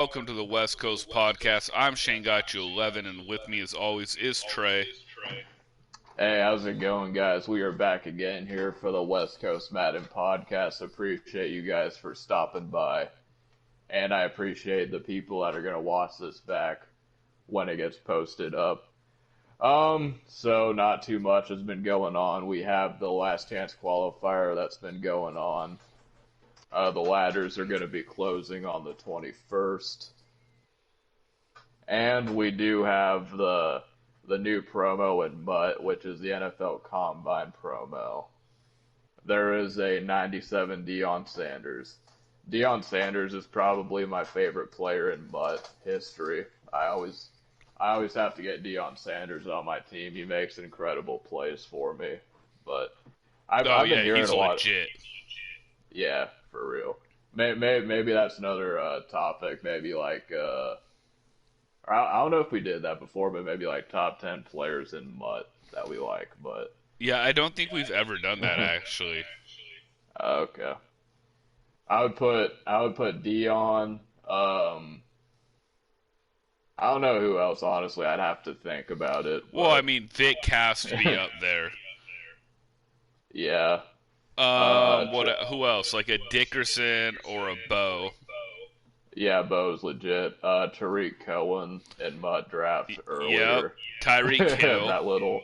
Welcome to the West Coast Podcast. I'm Shanegotyou11, and with me, as always, is Trey. Hey, how's it going, guys? We are back again here for the West Coast Madden Podcast. Appreciate you guys for stopping by, and I appreciate the people that are going to watch this back when it gets posted up. So not too much has been going on. We have the last chance qualifier that's been going on. The ladders are going to be closing on the 21st. And we do have the new promo in MUT, which is the NFL Combine promo. There is a 97 Deion Sanders. Deion Sanders is probably my favorite player in MUT history. I always have to get Deion Sanders on my team. He makes incredible plays for me. But I've been hearing he's a lot. legit. Yeah, for real. Maybe that's another topic. Maybe like I don't know if we did that before, but maybe like top 10 players in MUT that we like. But Yeah, I don't think we've ever done that, actually. okay, I would put Deion. I don't know who else. Honestly, I'd have to think about it. Well, I mean, Vic has to be up there. Yeah. Who else? Like a Dickerson or a Bo? Yeah, Bo's legit. Tariq Cohen in MUT draft earlier. Yep. Tyreek Hill. That little,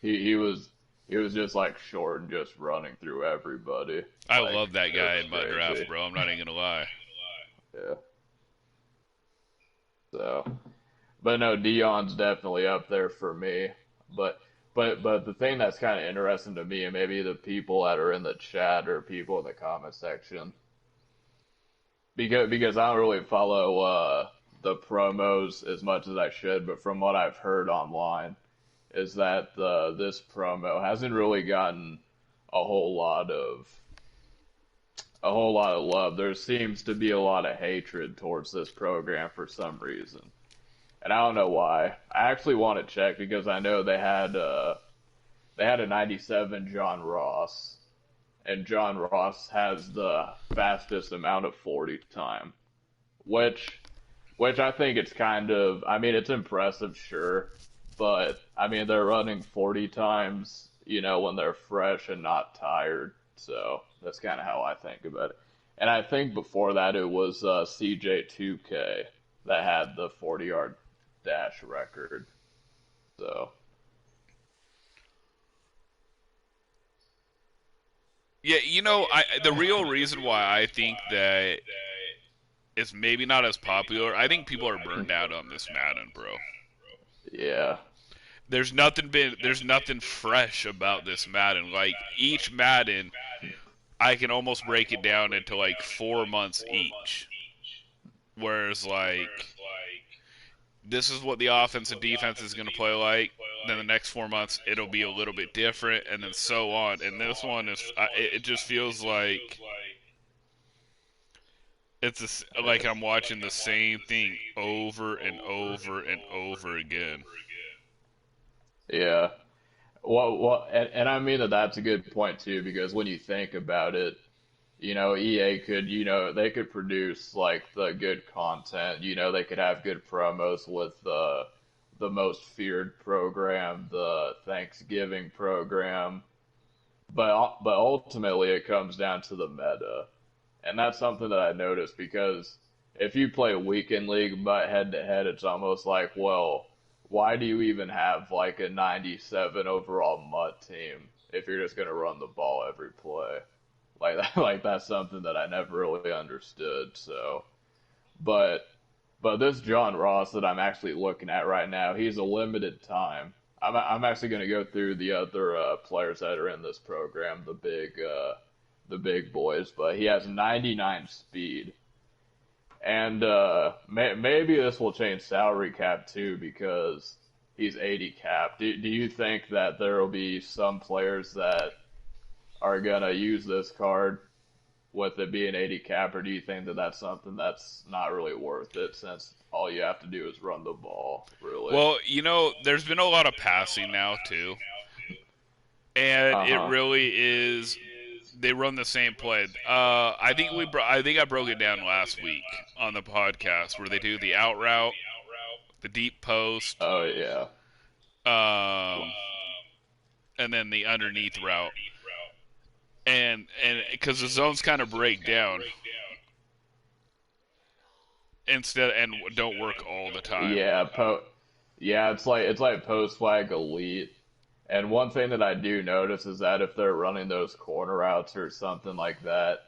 he was just like short and just running through everybody. I Like, love that guy it in was MUT draft, crazy. bro. I'm not even gonna lie. Yeah. So, but no, Deion's definitely up there for me. But the thing that's kind of interesting to me, and maybe the people that are in the chat or people in the comment section, because I don't really follow the promos as much as I should, but from what I've heard online, is that this promo hasn't really gotten a whole lot of love. There seems to be a lot of hatred towards this program for some reason, and I don't know why. I actually want to check because I know they had a 97 John Ross, and John Ross has the fastest amount of 40 time, which I think it's kind of, I mean, it's impressive, sure, but I mean, they're running 40 times, when they're fresh and not tired. So that's kind of how I think about it. And I think before that it was CJ2K that had the 40-yard dash record. So Yeah, the real reason why I think that it's maybe not as popular, I think people are burned out on this Madden, bro. yeah, There's nothing fresh about this Madden. Like each Madden, I can almost break it down into like 4 months each. Whereas like this is what the offense and defense is going to play like. Then the next 4 months it'll be a little bit different, and then so on. And this one is, it just feels like like I'm watching the same thing over and over and over again. yeah. Well, and I mean that's a good point too, because when you think about it, EA could, they could produce like the good content. They could have good promos with the most feared program, the Thanksgiving program, but ultimately it comes down to the meta, and that's something that I noticed because if you play weekend league but head to head, it's almost like, well, why do you even have like a 97 overall MUT team if you're just gonna run the ball every play? Like that, like that's something that I never really understood. So, but this John Ross that I'm actually looking at right now, he's a limited time. I'm actually going to go through the other players that are in this program, the big boys, but he has 99 speed, and maybe this will change salary cap too because he's 80 cap. Do you think that there will be some players that are gonna use this card with it being 80 cap, or do you think that that's something that's not really worth it since all you have to do is run the ball, really? Well, there's been a lot of passing now too, and it Uh-huh. really is They run the same play. I think I broke it down last week on the podcast where they do the out route, the deep post, Oh yeah. um, and then the underneath route. And because the zones kind of break down instead and don't work all the time. Yeah, it's like post flag elite. And one thing that I do notice is that if they're running those corner routes or something like that,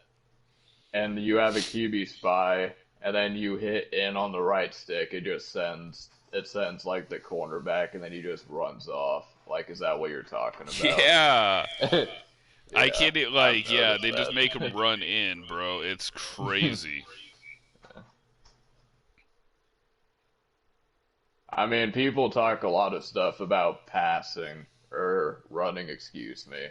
and you have a QB spy, and then you hit in on the right stick, it sends like the cornerback, and then he just runs off. Like, is that what you're talking about? Yeah, I Yeah, can't I've like yeah. noticed They just make them that. run in, bro. It's crazy. I mean, people talk a lot of stuff about passing or running, excuse me.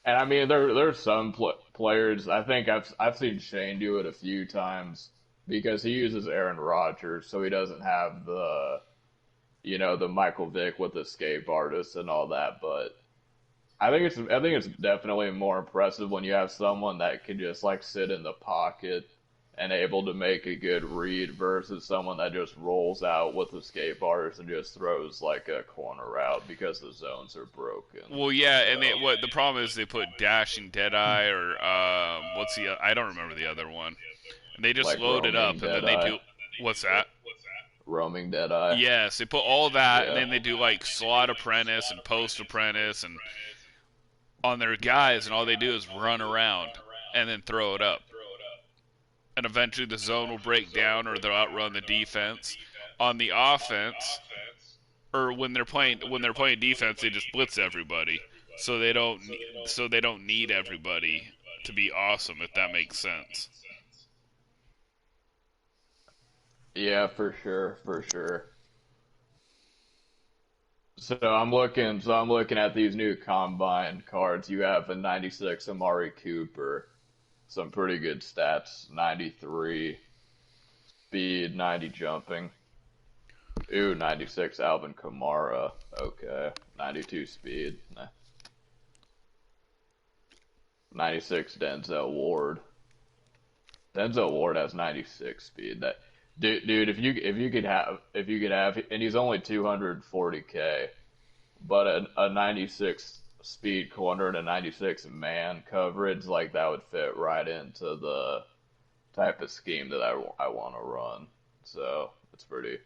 And I mean, there's some players. I think I've seen Shane do it a few times because he uses Aaron Rodgers, so he doesn't have the Michael Vick with escape artists and all that. But I think it's definitely more impressive when you have someone that can just like sit in the pocket and able to make a good read versus someone that just rolls out with escape artists and just throws like a corner route because the zones are broken. Well, yeah, and So what the problem is they put dashing Deadeye or what's the I don't remember the other one. And they just like load it roaming up and then they Deadeye, do what's that? roaming Deadeye. Yes, they put all that and Yeah. then they do like slot apprentice and post apprentice and on their guys and all they do is run around and then throw it up. And eventually the zone will break down or they'll outrun the defense. On the offense, or when they're playing defense, they just blitz everybody, so they don't need everybody to be awesome if that makes sense. Yeah, for sure, for sure. So I'm looking at these new combine cards. You have a 96 Amari Cooper, some pretty good stats, 93 speed, 90 jumping. Ooh, 96 Alvin Kamara. Okay. 92 speed. 96 Denzel Ward. Denzel Ward has 96 speed. That dude, if you could have, and he's only 240K, but a 96 speed corner and a 96 man coverage, like that would fit right into the type of scheme that I want to run. So it's pretty.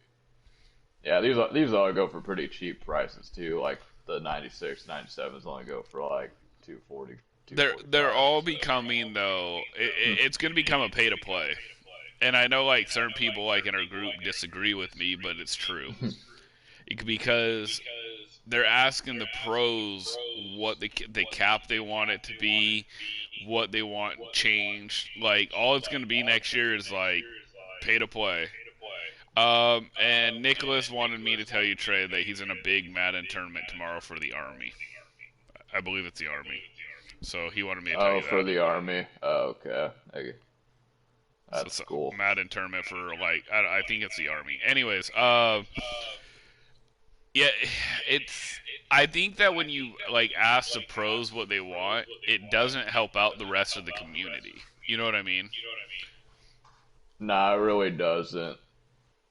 Yeah, these all go for pretty cheap prices too. Like the 96, 97s only go for like 240, They're 245. all So becoming though. It's going to become a pay to play, and I know like certain people like in our group disagree with me, but it's true. Because they're asking the pros what the cap they want it to be, what they want changed. Like all it's going to be next year is like pay to play. And Nicholas wanted me to tell you, Trey, that he's in a big Madden tournament tomorrow for the Army. I believe it's the Army. So he wanted me to tell oh, you for that. the army. Oh, okay. Hey, So that's it's a cool. Madden tournament for like I think it's the Army. Anyways, yeah, it's. I think that when you like ask the pros what they want, it doesn't help out the rest of the community. You know what I mean? Nah, it really doesn't.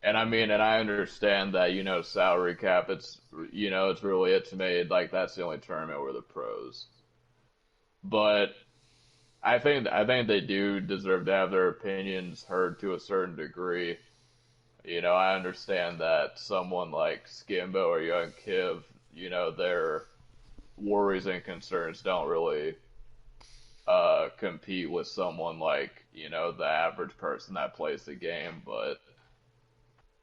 And I mean, and I understand that, salary cap, it's made like that's the only tournament where the pros. But I think they do deserve to have their opinions heard to a certain degree. I understand that someone like Skimbo or Young Kiv, their worries and concerns don't really compete with someone like, the average person that plays the game. But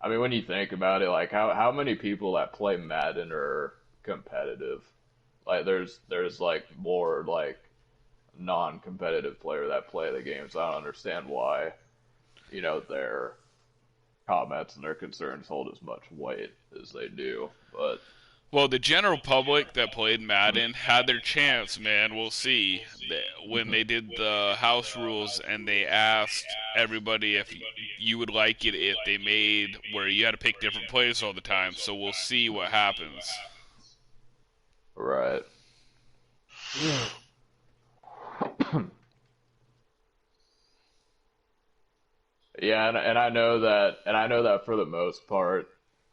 I mean, when you think about it, like how many people that play Madden are competitive? Like there's like more like non-competitive player that play the game, so I don't understand why, their comments and their concerns hold as much weight as they do. But Well, the general public that played Madden had their chance, man. We'll see. When they did the house rules and they asked everybody if you would like it if they made where you had to pick different players all the time. So we'll see what happens. right. Yeah, and I know that for the most part,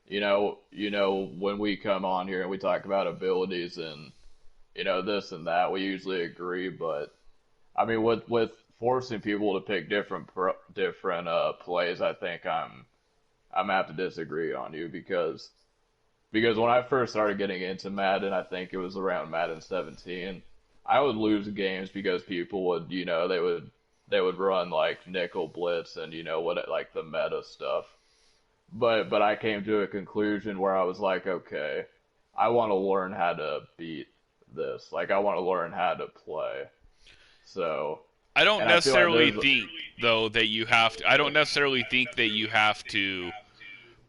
when we come on here and we talk about abilities and this and that, we usually agree. But I mean, with forcing people to pick different plays, I think I'm have to disagree on you because when I first started getting into Madden, I think it was around Madden 17. I would lose games because people would, they would run like nickel blitz and like the meta stuff. But I came to a conclusion where I was like, okay, I want to learn how to beat this. Like I want to learn how to play. So, I don't and I feel like necessarily there's think though that you have to. I don't necessarily think that you have to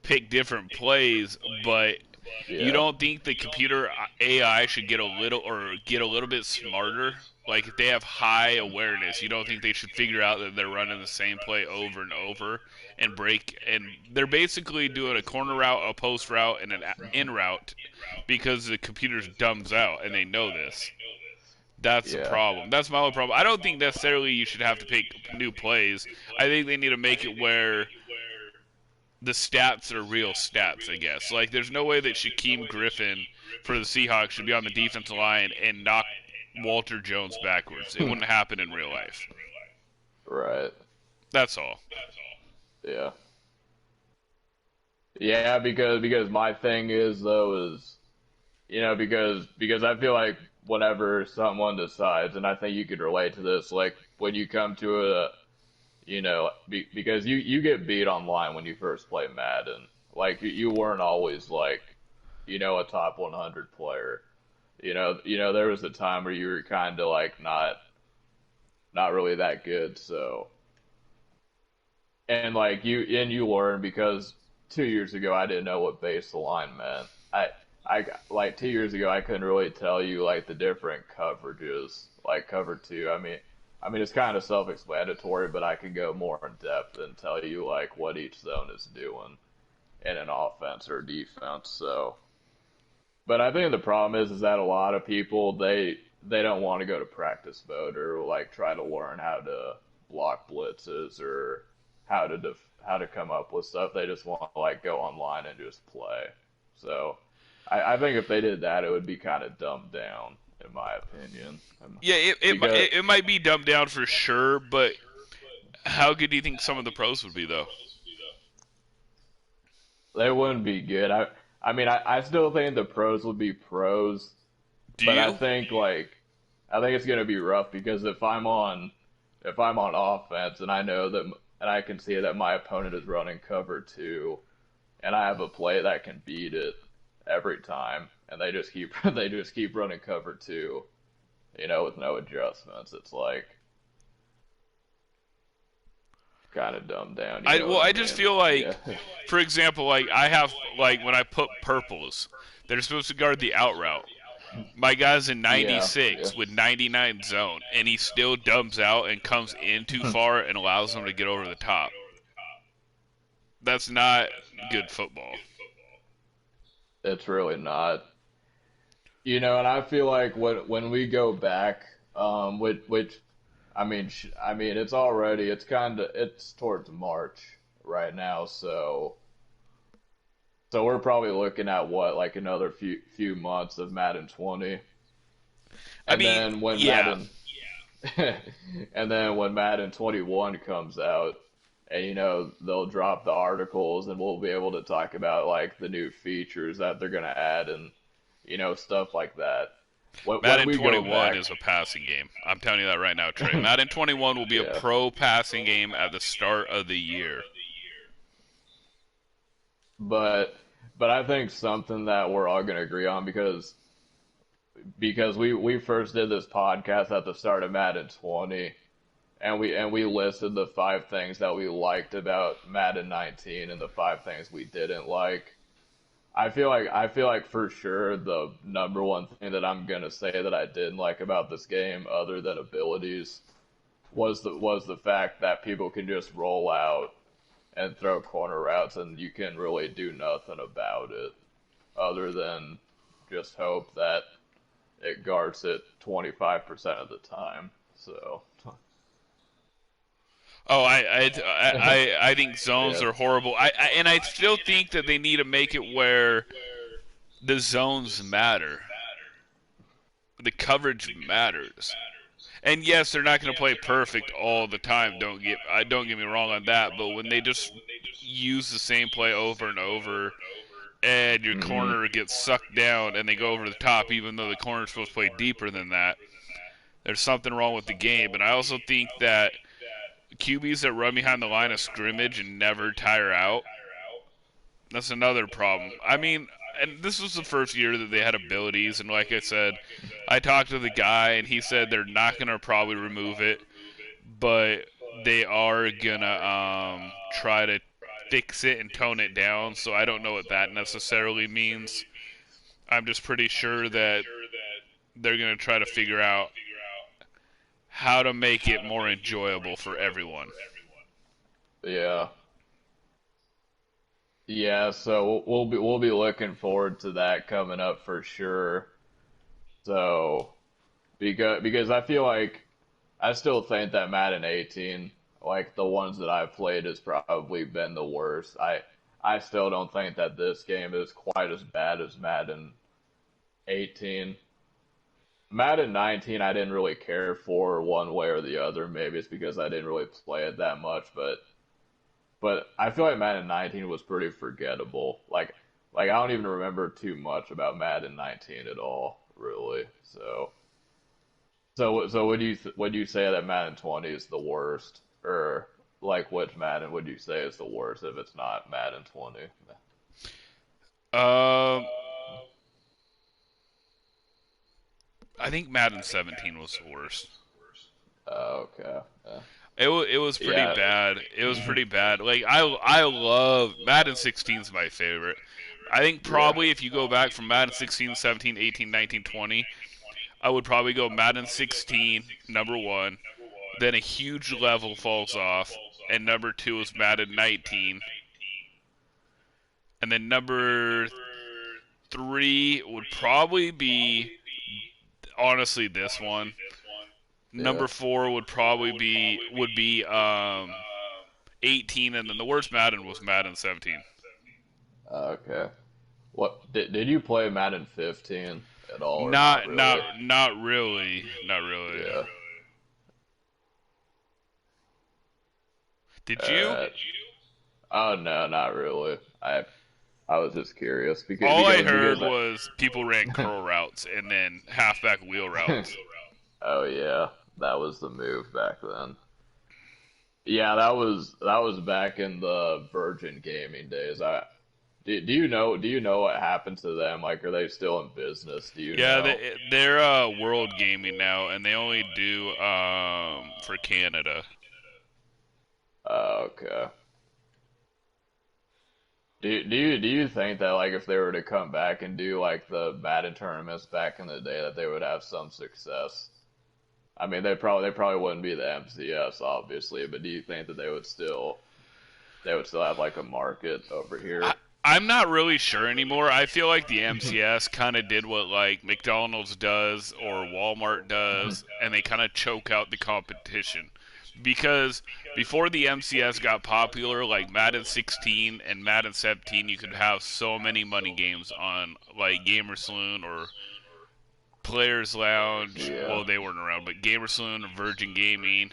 pick different plays, but you yeah. don't think the computer AI should get a little bit smarter? Like if they have high awareness, you don't think they should figure out that they're running the same play over and over and break and they're basically doing a corner route, a post route, and an in route because the computer's dumbs out and they know this. That's the Yeah. problem. That's my only problem. I don't think necessarily you should have to pick new plays. I think they need to make it where the stats are real stats, I guess. Like, there's no way that Shaquem Griffin for the Seahawks should be on the defensive line and knock Walter Jones backwards. It wouldn't happen in real life. Right. That's all. Yeah. Yeah, because my thing is though is because I feel like whenever someone decides, and I think you could relate to this, like when you come to because you get beat online when you first play Madden. Like you weren't always like, a top 100 player. There was a time where you were kind of like not really that good. So, and like you learn because 2 years ago I didn't know what base the line meant. I like 2 years ago I couldn't really tell you like the different coverages, like cover two. I mean it's kind of self-explanatory, but I can go more in depth and tell you like what each zone is doing in an offense or defense. So, but I think the problem is that a lot of people they don't want to go to practice mode or like try to learn how to block blitzes or how to come up with stuff. They just want to like go online and just play. So I think if they did that, it would be kind of dumbed down, in my opinion. Yeah, Because it might be dumbed down for sure, but how good do you think some of the pros would be, though? they wouldn't be good. I mean, I still think the pros would be pros, Do but you? I think it's gonna be rough because if I'm on offense and I know that and I can see that my opponent is running cover two and I have a play that can beat it every time and they just keep running cover two, with no adjustments. It's like kind of dumbed down, you know what I I just mean? feel like, Yeah. for example, like I have like when I put purples, they're supposed to guard the out route. My guy's in Yeah, yeah. 96 with 99 zone, and he still dubs out and comes in too far and allows them to get over the top. That's not good football. It's really not. And I feel like when we go back, which I mean, it's towards March right now, so we're probably looking at what like another few months of Madden 20, I and mean, then when yeah, Madden and then when Madden 21 comes out, and they'll drop the articles, and we'll be able to talk about like the new features that they're gonna add and stuff like that. When Madden we go 21 back, is a passing game. I'm telling you that right now, Trey. Madden 21 will be a yeah. pro passing game at the start of the year. But but I think something that we're all gonna agree on because we first did this podcast at the start of Madden 20, and we listed the five things that we liked about Madden 19 and the five things we didn't like. I feel like for sure the number one thing that I'm gonna say that I didn't like about this game, other than abilities, was the fact that people can just roll out and throw corner routes, and you can really do nothing about it other than just hope that it guards it 25% of the time. So, Oh, I think zones Yeah. are horrible. And I still think that they need to make it where the zones matter. The coverage matters. And yes, they're not going to play perfect all the time. Don't get me wrong on that. But when they just use the same play over and over, and your Hmm. corner gets sucked down, and they go over the top, even though the corner's supposed to play deeper than that, there's something wrong with the game. And I also think that QBs that run behind the line of scrimmage and never tire out, that's another problem. I mean, and this was the first year that they had abilities, and like I said, I talked to the guy, and he said they're not gonna probably remove it, but they are gonna try to fix it and tone it down. So I don't know what that necessarily means. I'm just pretty sure that they're gonna try to figure out how to make it more enjoyable for everyone. Yeah. Yeah, so we'll be looking forward to that coming up for sure. So because I feel like I still think that Madden 18, like the ones that I've played, has probably been the worst. I still don't think that this game is quite as bad as Madden 18. Madden 19, I didn't really care for one way or the other. Maybe it's because I didn't really play it that much, but I feel like Madden 19 was pretty forgettable. Like I don't even remember too much about Madden 19 at all, really. So would you say that Madden 20 is the worst, or like which Madden would you say is the worst if it's not Madden 20? Um, I think Madden 17 was the worst. Okay. It was pretty Yeah. bad. It was pretty bad. Like I love Madden 16 is my favorite. I think Yeah. probably if you go back from Madden 16, 17, 18, 19, 20, I would probably go Madden 16 number 1, then a huge level falls off, and number 2 is Madden 19, and then number 3 would probably be honestly this one. Yeah. Number 4 would be 18, and then the worst Madden was Madden 17. Okay. What did you play Madden 15 at all or not Not not really? not really, not really. Yeah. Did you? Uh, oh no, not really. I was just curious because All I because heard because was people ran curl routes and then halfback wheel routes. oh yeah, that was the move back then. Yeah, that was back in the Virgin gaming days. Do you know what happened to them? Like, are they still in business? Do you Yeah, know? they're world gaming now, and they only do for Canada. Okay. Do you think that like if they were to come back and do like the Madden tournaments back in the day that they would have some success? I mean, they probably wouldn't be the MCS obviously, but do you think that they would still have like a market over I, here? I'm not really sure anymore. I feel like the MCS kind of did what like McDonald's does or Walmart does, and they kind of choke out the competition. Because before the MCS got popular, like Madden 16 and Madden 17, you could have so many money games on like Gamer Saloon or Players Lounge. Yeah. Well, they weren't around, but Gamer Saloon or Virgin Gaming.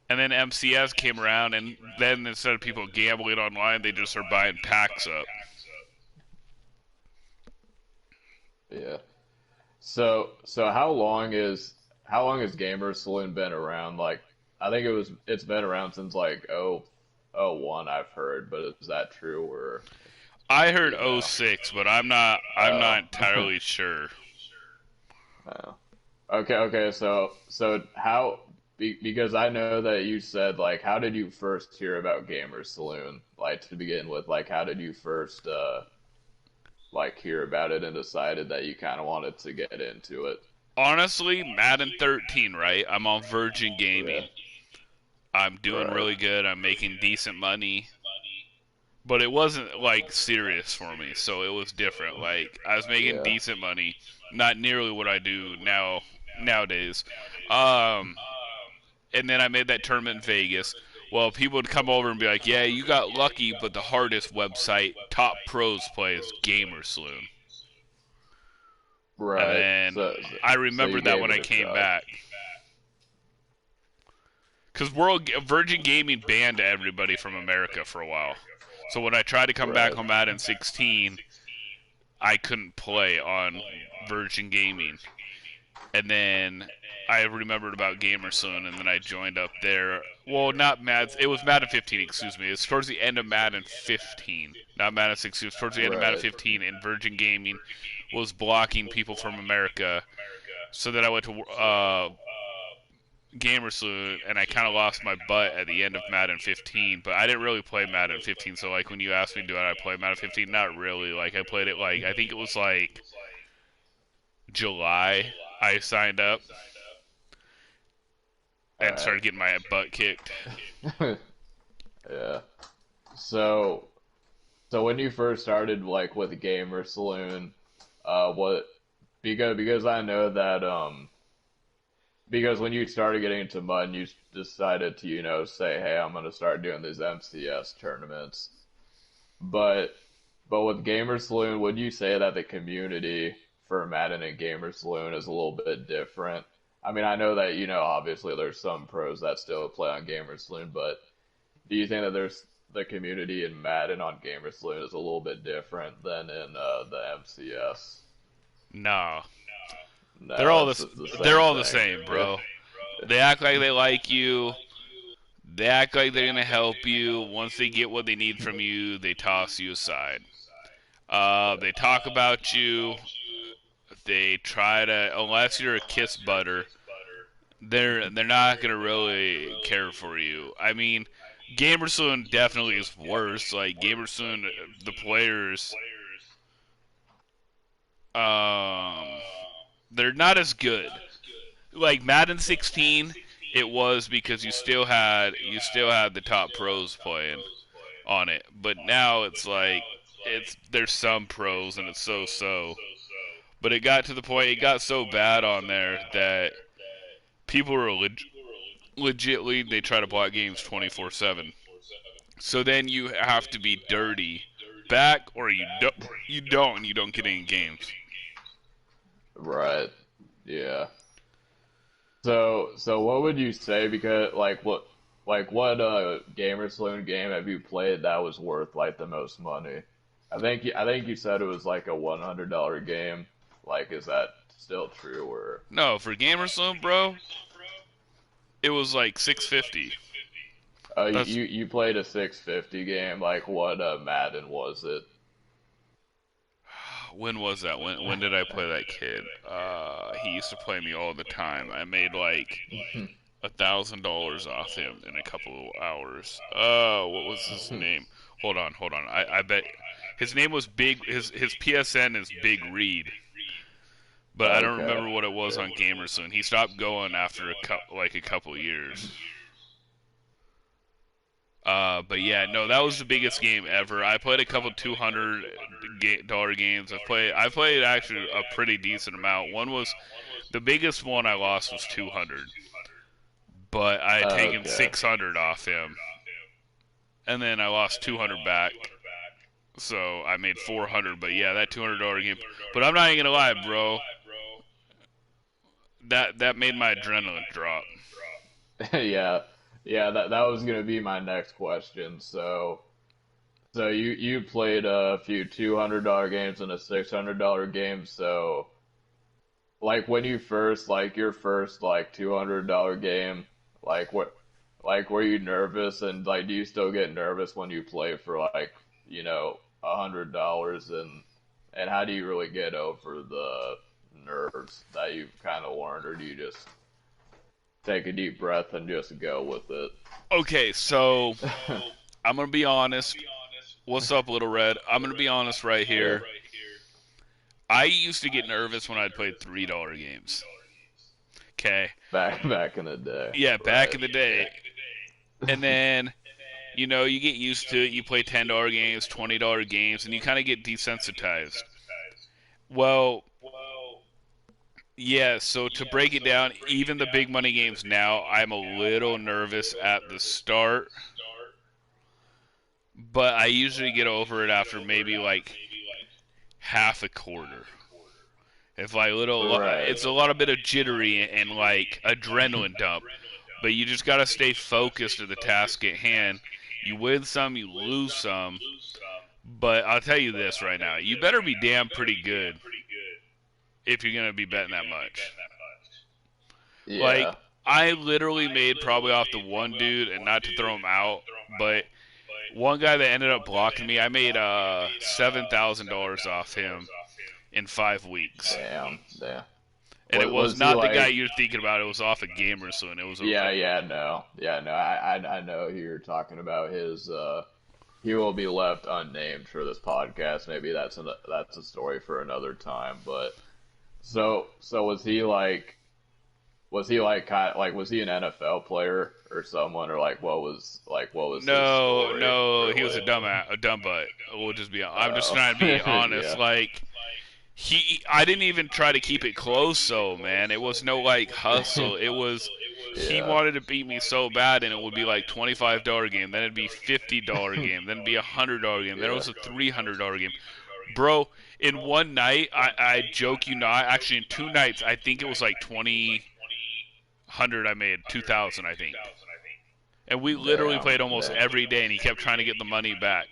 And then MCS came around, and then instead of people gambling online, they just are buying packs up. Yeah. So how long has Gamer Saloon been around? Like I think it's been around since like oh one I've heard, but is that true or I do heard you know? '06, but I'm not Oh. entirely sure. Oh. Okay, so because I know that you said like how did you first hear about Gamer Saloon? Like to begin with, like how did you first like hear about it and decided that you kind of wanted to get into it? Honestly, Madden 13, right? I'm on Virgin Yeah. Gaming. I'm doing Right. really good. I'm making decent money. But it wasn't like serious for me, so it was different. Like I was making Yeah. decent money, not nearly what I do nowadays. Um, and then I made that tournament in Vegas, Well, people would come over and be like, "Yeah, you got lucky, but the hardest website top pros play is Gamersloon." And Right. then I So you remembered that gave when it I a came shot. back. Because Virgin Gaming banned everybody from America for a while. So when I tried to come back Right. on Madden 16, I couldn't play on Virgin Gaming. And then I remembered about Gamersoon, and then I joined up there. Well, not Madden. It was Madden 15, excuse me. It's towards the end of Madden 15, not Madden 16. It was towards the end of Madden Right. 15, and Virgin Gaming was blocking people from America. So then I went to Gamersloot, and I kind of lost my butt at the end of Madden 15, but I didn't really play Madden 15, so like when you asked me do I play Madden 15, not really. Like I played it like I think it was like July I signed up and Alright. started getting my butt kicked. Yeah. So so when you first started like with Gamer Saloon, what because I know that because when you started getting into MUD, you decided to, say, hey, I'm going to start doing these MCS tournaments. But with Gamer Saloon, would you say that the community for Madden and Gamer Saloon is a little bit different? I mean, I know that, obviously there's some pros that still play on Gamer Saloon, but do you think that there's the community in Madden on Gamer Saloon is a little bit different than in the MCS? No, they're No, all it's the the they're same all the thing. same, Yeah. bro. They act like they like you. They act like they're gonna help you. Once they get what they need from you, they toss you aside. They talk about you. They try to, unless you're a kiss butter, they're not gonna really care for you. I mean, Gamersoon definitely is worse. Like Gamersoon, the players, um, they're not as good. Like Madden 16, it was because you still had the top pros playing on it. But now it's like there's some pros and it's so. But it got to the point, it got so bad on there that people were legitly they try to block games 24/7. So then you have to be dirty back, or you don't get any games. Right. Yeah. So what would you say? Because what Gamer Saloon game have you played that was worth like the most money? I think you said it was like a $100 game. Like, is that still true? Or No, for Gamersloom, bro, it was like 650. That's you played a 650 game? Like, what Madden was it? when was that? When did I play that kid? He used to play me all the time. I made like $1,000 off him in a couple of hours. What was his name? Hold on. I bet his name was Big. His PSN is Big Reed, but I don't Okay. remember what it was Yeah. on Gamersoon. He stopped going after like a couple years. But yeah, no, that was the biggest game ever. I played a couple $200 games. I played actually a pretty decent amount. The biggest one I lost was 200, but I had taken Okay. 600 off him, and then I lost 200 back. So I made 400. But yeah, that $200 game. But I'm not even gonna lie, bro. That made my adrenaline drop. Yeah. Yeah, that was gonna be my next question. So you played a few $200 games and a $600 game. So like when you first like your first like $200 game, like what like were you nervous, and like do you still get nervous when you play for like, $100, and how do you really get over the nerves that you've kind of learned, or do you just take a deep breath and just go with it? Okay, so I'm gonna be honest. What's up, Little Red? I'm gonna be honest right Yeah. here. I used to get nervous when I'd played $3 games. Okay, Back in the day. yeah, back Right. in the day, and then you get used to it. You play $10 games, $20 games, and you kind of get desensitized. Well, Yeah, so to break it down, even the big money games now, I'm a little nervous at the start, but I usually get over it after maybe like half a quarter. It's like little, Right. it's a lot of bit of jittery and like adrenaline dump, but you just gotta stay focused to the task at hand. You win some, you lose some, but I'll tell you this right now: you better be damn pretty good if you're gonna be betting that much. Yeah. Like, I literally made probably off the one dude, and not to throw him out, but one guy that ended up blocking me, I made $7,000 off him in 5 weeks. Damn. Damn. And it was Was he not the guy like? you're thinking about. It was off a gamer soon. It was a Yeah. Yeah. No. Yeah. No. I know who you're talking about. His. He will be left unnamed for this podcast. Maybe that's a story for another time. But so was he like? Was he like kind of, like was he an NFL player or someone or what was his no, story no. He was really? a dumb butt. We'll just be. I'm just Oh, trying to be honest. yeah, Like I didn't even try to keep it close. So man, it was no like hustle. It was he yeah, wanted to beat me so bad, and it would be like $25 game, then it'd be $50 game, then it'd be $100 game, then it yeah. was a $300 game. Bro, in one night, I joke you not, actually in 2 nights, I think it was like 2,100 I made, 2,000 I think. And we literally Damn, played almost damn. every day, and he kept trying to get the money back.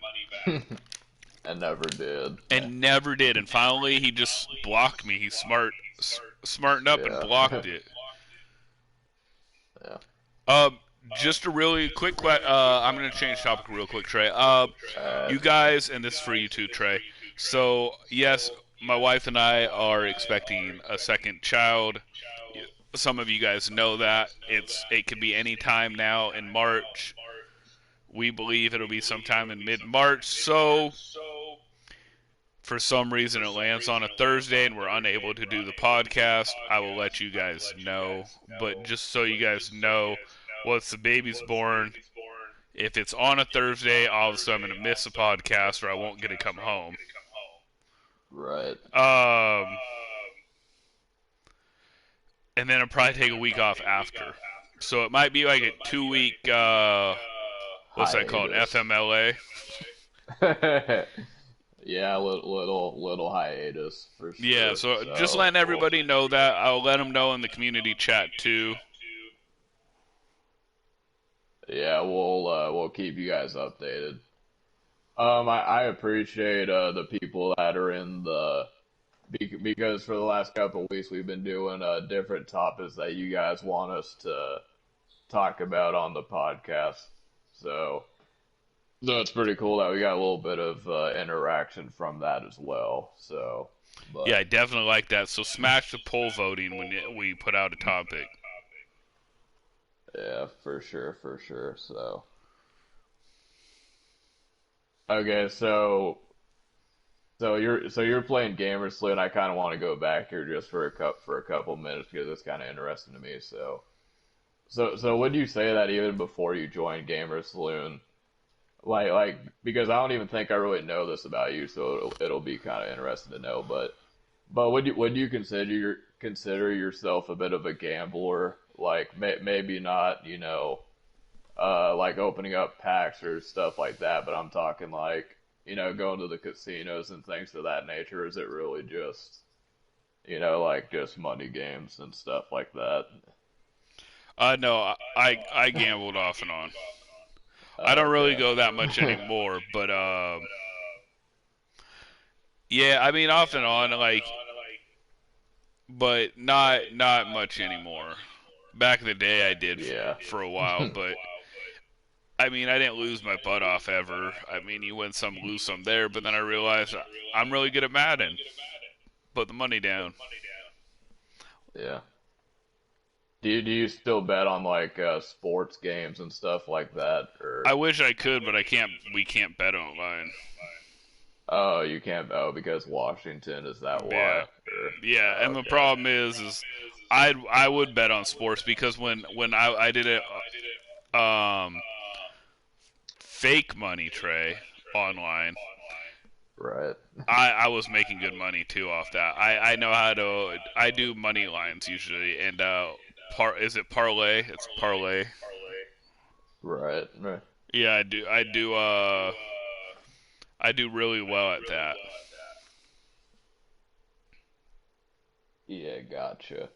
I never did. And never did. And finally, he just blocked me. He smartened up and Yeah, blocked it. yeah. Um, just a really quick. I'm gonna change topic real quick, Trey. Uh, You guys, and this is for you too, Trey. So yes, my wife and I are expecting a second child. Some of you guys know that it could be any time now in March. We believe it'll be sometime in mid-March. So for some reason it lands on a Thursday and we're unable to do the podcast, I will let you guys know. But just so you guys know, once the baby's born, if it's on a Thursday, obviously I'm going to miss a podcast or I won't get to come home. right. Um, and then I'll probably take a week off after. So it might be like a 2 week, what's that called? Hiatus. FMLA? Yeah, little hiatus for Yeah, sure. so just So letting everybody know that. I'll let them know in the community chat too. yeah, we'll keep you guys updated. I appreciate the people that are in the because for the last couple of weeks we've been doing different topics that you guys want us to talk about on the podcast. So so it's pretty cool that we got a little bit of interaction from that as well. So, Yeah, but I definitely like that. So smash the poll voting when we put out a topic. yeah, for sure, for sure. So okay, so you're playing Gamer Saloon. I kind of want to go back here just for a couple minutes because it's kind of interesting to me. So would you say that even before you joined Gamer Saloon, like because I don't even think I really know this about you, so it'll be kind of interesting to know. But would you consider yourself a bit of a gambler? Like maybe not, like opening up packs or stuff like that, but I'm talking like, going to the casinos and things of that nature. Is it really just, like just money games and stuff like that? No, I gambled off and on. I don't really Okay. go that much anymore, but yeah, I mean off and on, like, but not much anymore. Back in the day, I did Yeah. for a while, but I mean, I didn't lose my butt off ever. I mean, you win some, lose some there, but then I realized I'm really good at Madden. Put the money down. Yeah. Do you still bet on like sports games and stuff like that, I or wish I could, but I can't. We can't bet online. oh you can't because Washington is that why? Yeah, yeah. And the Okay. problem is I would bet on sports because when I did it, fake money, Trey, online. Right. I was making good money too off that. I know how to. I do money lines usually, and is it parlay? It's parlay. Right. Right. Yeah, I do. I do really well at that. Yeah, gotcha.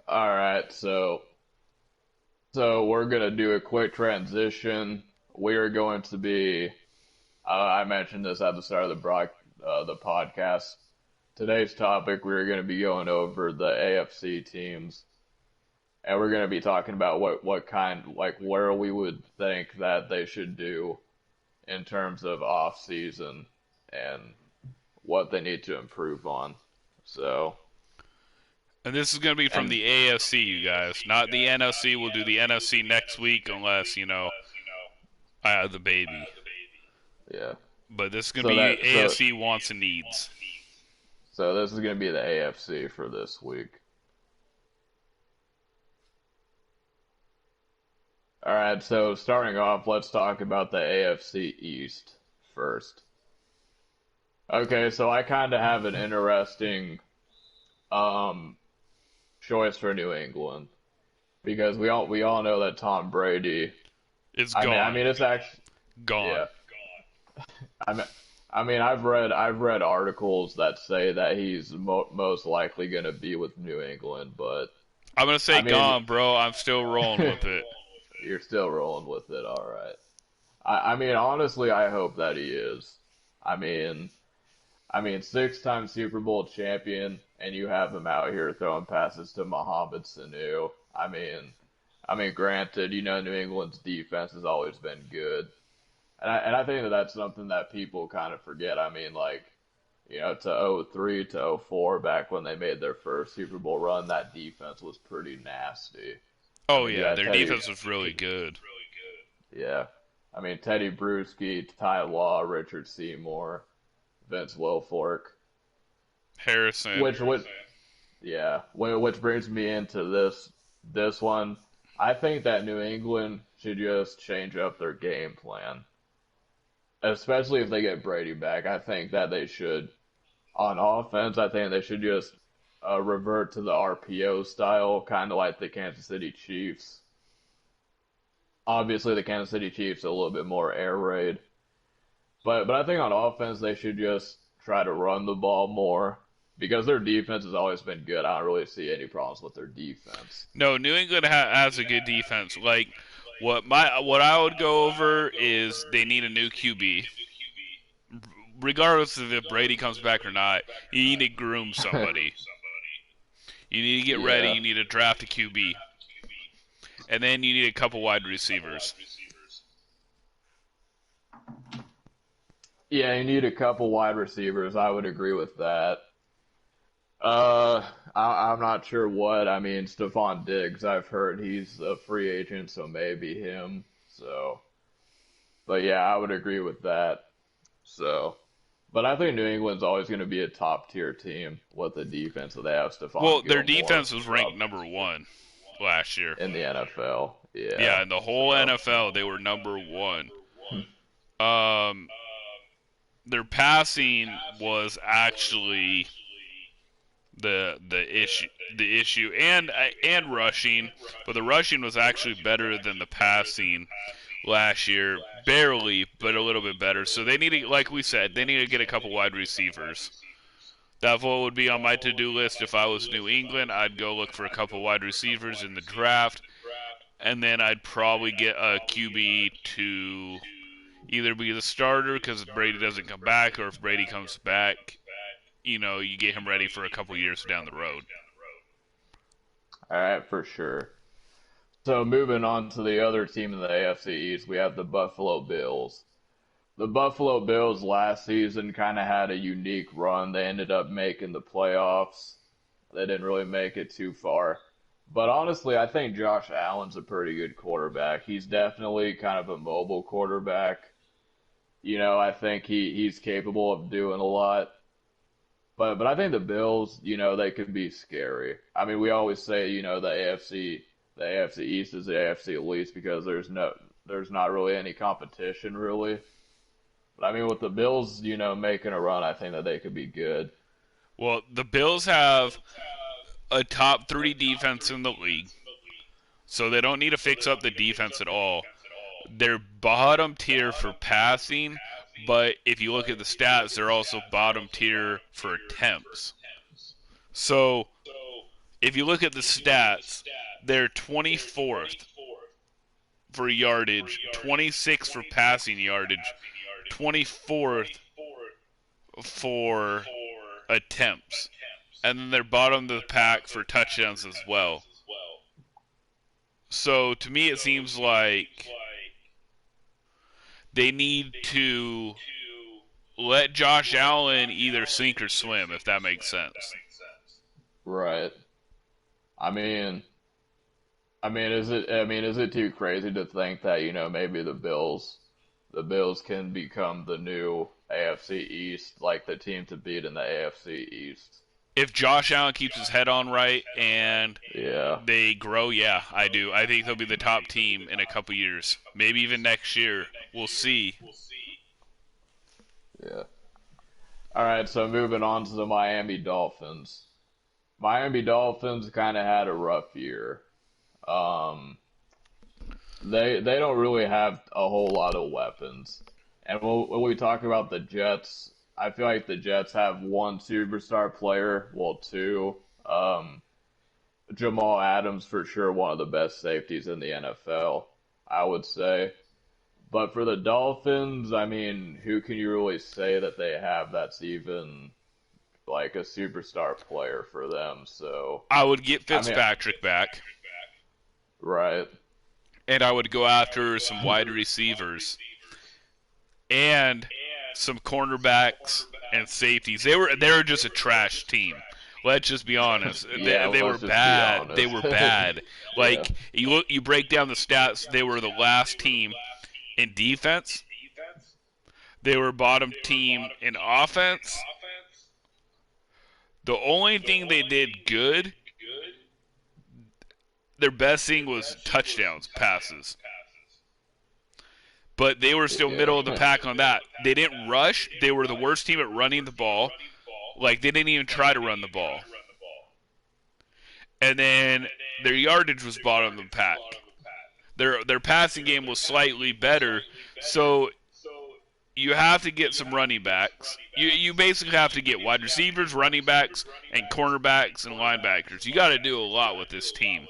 All right, so we're gonna do a quick transition. We are going to be. I mentioned this at the start of the podcast. Today's topic, we're going to be going over the AFC teams, and we're going to be talking about what kind, like where we would think that they should do in terms of off season and what they need to improve on. So, And this is going to be from and the AFC, you guys, not the NFC. We'll do the NFC next week, unless I have the baby. yeah, But this is going to so be that so AFC wants and needs. so this is going to be the AFC for this week. All right, so starting off, let's talk about the AFC East first. Okay, so I kind of have an interesting um, choice for New England because we all know that Tom Brady. It's I gone. mean, it's actually Gone. yeah. I mean, I've read articles that say that he's most likely going to be with New England, but I'm going to say I mean, gone, bro. I'm still rolling with it. you're still rolling with it, all right. I mean, honestly, I hope that he is. I mean, six-time Super Bowl champion, and you have him out here throwing passes to Mohamed Sanu. Granted, New England's defense has always been good, and I think that that's something that people kind of forget. I mean, like, to 03 to 04, back when they made their first Super Bowl run, that defense was pretty nasty. I Oh, mean, you yeah, had their Teddy, defense was really good. yeah. I mean, Teddy Bruschi, Ty Law, Richard Seymour, Vince Wilfork, Harrison. which yeah, which brings me into this one. I think that New England should just change up their game plan, especially if they get Brady back. I think that they should, on offense, I think they should just revert to the RPO style, kind of like the Kansas City Chiefs. Obviously, the Kansas City Chiefs are a little bit more air raid, but I think on offense they should just try to run the ball more because their defense has always been good. I don't really see any problems with their defense. No, New England has a good defense. Like, what I would go over is they need a new QB. Regardless of if Brady comes back or not, you need to groom somebody. You need to get ready. Yeah. You need to draft a QB. And then you need a couple wide receivers. Yeah, you need a couple wide receivers. I would agree with that. I'm not sure what. I mean, Stephon Diggs, I've heard he's a free agent, so maybe him. So, but yeah, I would agree with that. So, but I think New England's always going to be a top tier team with the defense that they have. Well, Stephon their Gilmore defense was ranked number 1 last year. in the NFL. Yeah. Yeah, in the whole So, NFL, they were number 1. Um, their passing was actually the issue and rushing, but the rushing was actually better than the passing last year, barely, but a little bit better. So they need to, like we said, they need to get a couple wide receivers. That's what would be on my to-do list if I was New England. I'd go look for a couple wide receivers in the draft, and then I'd probably get a QB to either be the starter because Brady doesn't come back, or if Brady comes back, you get him ready for a couple years down the road. all right, for sure. So moving on to the other team in the AFC East, we have the Buffalo Bills. The Buffalo Bills last season kind of had a unique run. They ended up making the playoffs. They didn't really make it too far. But honestly, I think Josh Allen's a pretty good quarterback. He's definitely kind of a mobile quarterback. I think he's capable of doing a lot. But I think the Bills, they can be scary. I mean, we always say, the AFC East is the AFC least because there's not really any competition really. But I mean, with the Bills, making a run, I think that they could be good. Well, the Bills have a top 3 defense in the league, so they don't need to fix up the defense at all. They're bottom tier for passing, but if you look at the stats, they're also bottom tier for attempts. So, if you look at the stats, they're 24th for yardage, 26th for passing yardage, 24th for attempts. And then they're bottom of the pack for touchdowns as well. So to me, it seems like they need to let Josh Allen either sink or swim, if that makes sense. Right. I mean, is it too crazy to think that, maybe the Bills can become the new AFC East, like the team to beat in the AFC East? If Josh Allen keeps his head on right and Yeah. they grow, yeah, I do. I think they'll be the top team in a couple years. Maybe even next year. We'll see. Yeah. All right, so moving on to the Miami Dolphins. Miami Dolphins kind of had a rough year. Um, they don't really have a whole lot of weapons. And when we talk about the Jets, I feel like the Jets have one superstar player, well, two. Jamal Adams, for sure, one of the best safeties in the NFL, I would say. But for the Dolphins, I mean, who can you really say that they have that's even like a superstar player for them? So, I would get I mean, Fitzpatrick back, right. and I would go after some wide receivers and some cornerbacks and safeties. They were just a trash team. Let's just be honest. Yeah, They were let's just be bad. They honest. were bad. Yeah. Like you break down the stats, they were the last team in defense. They were bottom team in offense. The only thing they did good, their best thing was touchdowns, passes. But they were still middle of the Yeah. pack on that. They didn't rush. They were the worst team at running the ball. Like, they didn't even try to run the ball. And then their yardage was bottom of the pack. Their passing game was slightly better. So you have to get some running backs. You basically have to get wide receivers, running backs, and cornerbacks and linebackers. You got to do a lot with this team.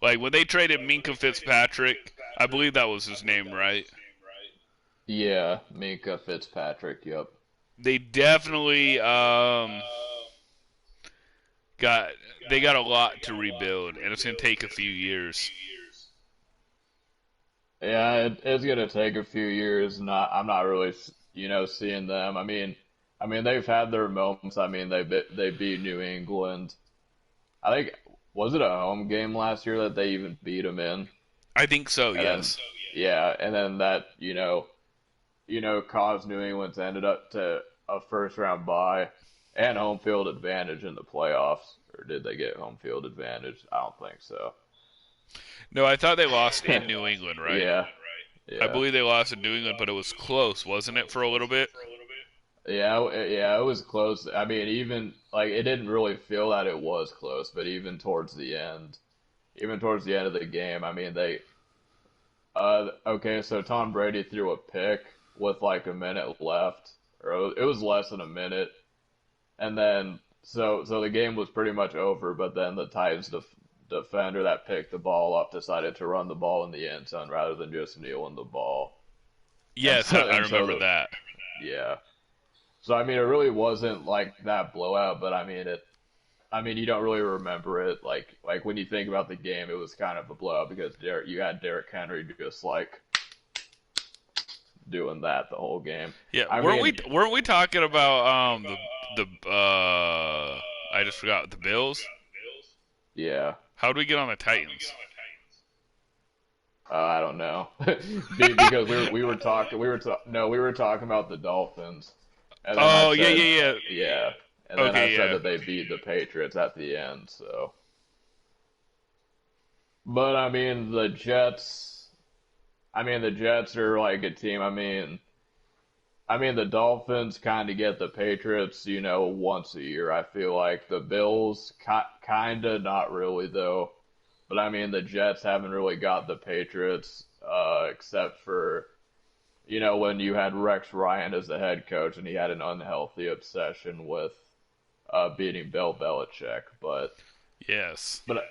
Like, when they traded Minka Fitzpatrick, I believe that was his name, right? Yeah, Minka Fitzpatrick, yep. They definitely got a lot to rebuild, and it's going to take a few years. Yeah, it's gonna take a few years. I'm not really, seeing them. I mean, they've had their moments. I mean, they beat New England. I think was it a home game last year that they even beat them in? I think so, And then yes. yeah, and then that caused New England to ended up to a first round bye and home field advantage in the playoffs. Or did they get home field advantage? I don't think so. No, I thought they lost in New England, right? Yeah, I yeah. believe they lost in New England, but it was close, wasn't it, for a little bit? Yeah, it was close. I mean, even like it didn't really feel that it was close, but even towards the end of the game, I mean, okay, so Tom Brady threw a pick with like a minute left, or it was less than a minute, and then so the game was pretty much over, but then the Titans defender that picked the ball up decided to run the ball in the end zone rather than just kneeling the ball, and Yes, so I and so remember the that. yeah. So I mean, it really wasn't like that blowout, but I mean, you don't really remember it. Like when you think about the game, it was kind of a blowout because you had Derrick Henry just like doing that the whole game. Yeah, I weren't we mean, weren't we talking about the I just forgot the Bills? yeah, How do we get on the Titans? I don't know because we were talking about the Dolphins, and then I Oh, yeah, said yeah, yeah, and yeah. then I Okay, said yeah. that they beat the Patriots at the end. So, but I mean the Jets. I mean the Jets are like a team. I mean. I mean, the Dolphins kind of get the Patriots, once a year. I feel like the Bills, kind of, not really though. But I mean, the Jets haven't really got the Patriots, except for, when you had Rex Ryan as the head coach and he had an unhealthy obsession with beating Bill Belichick. Yes. But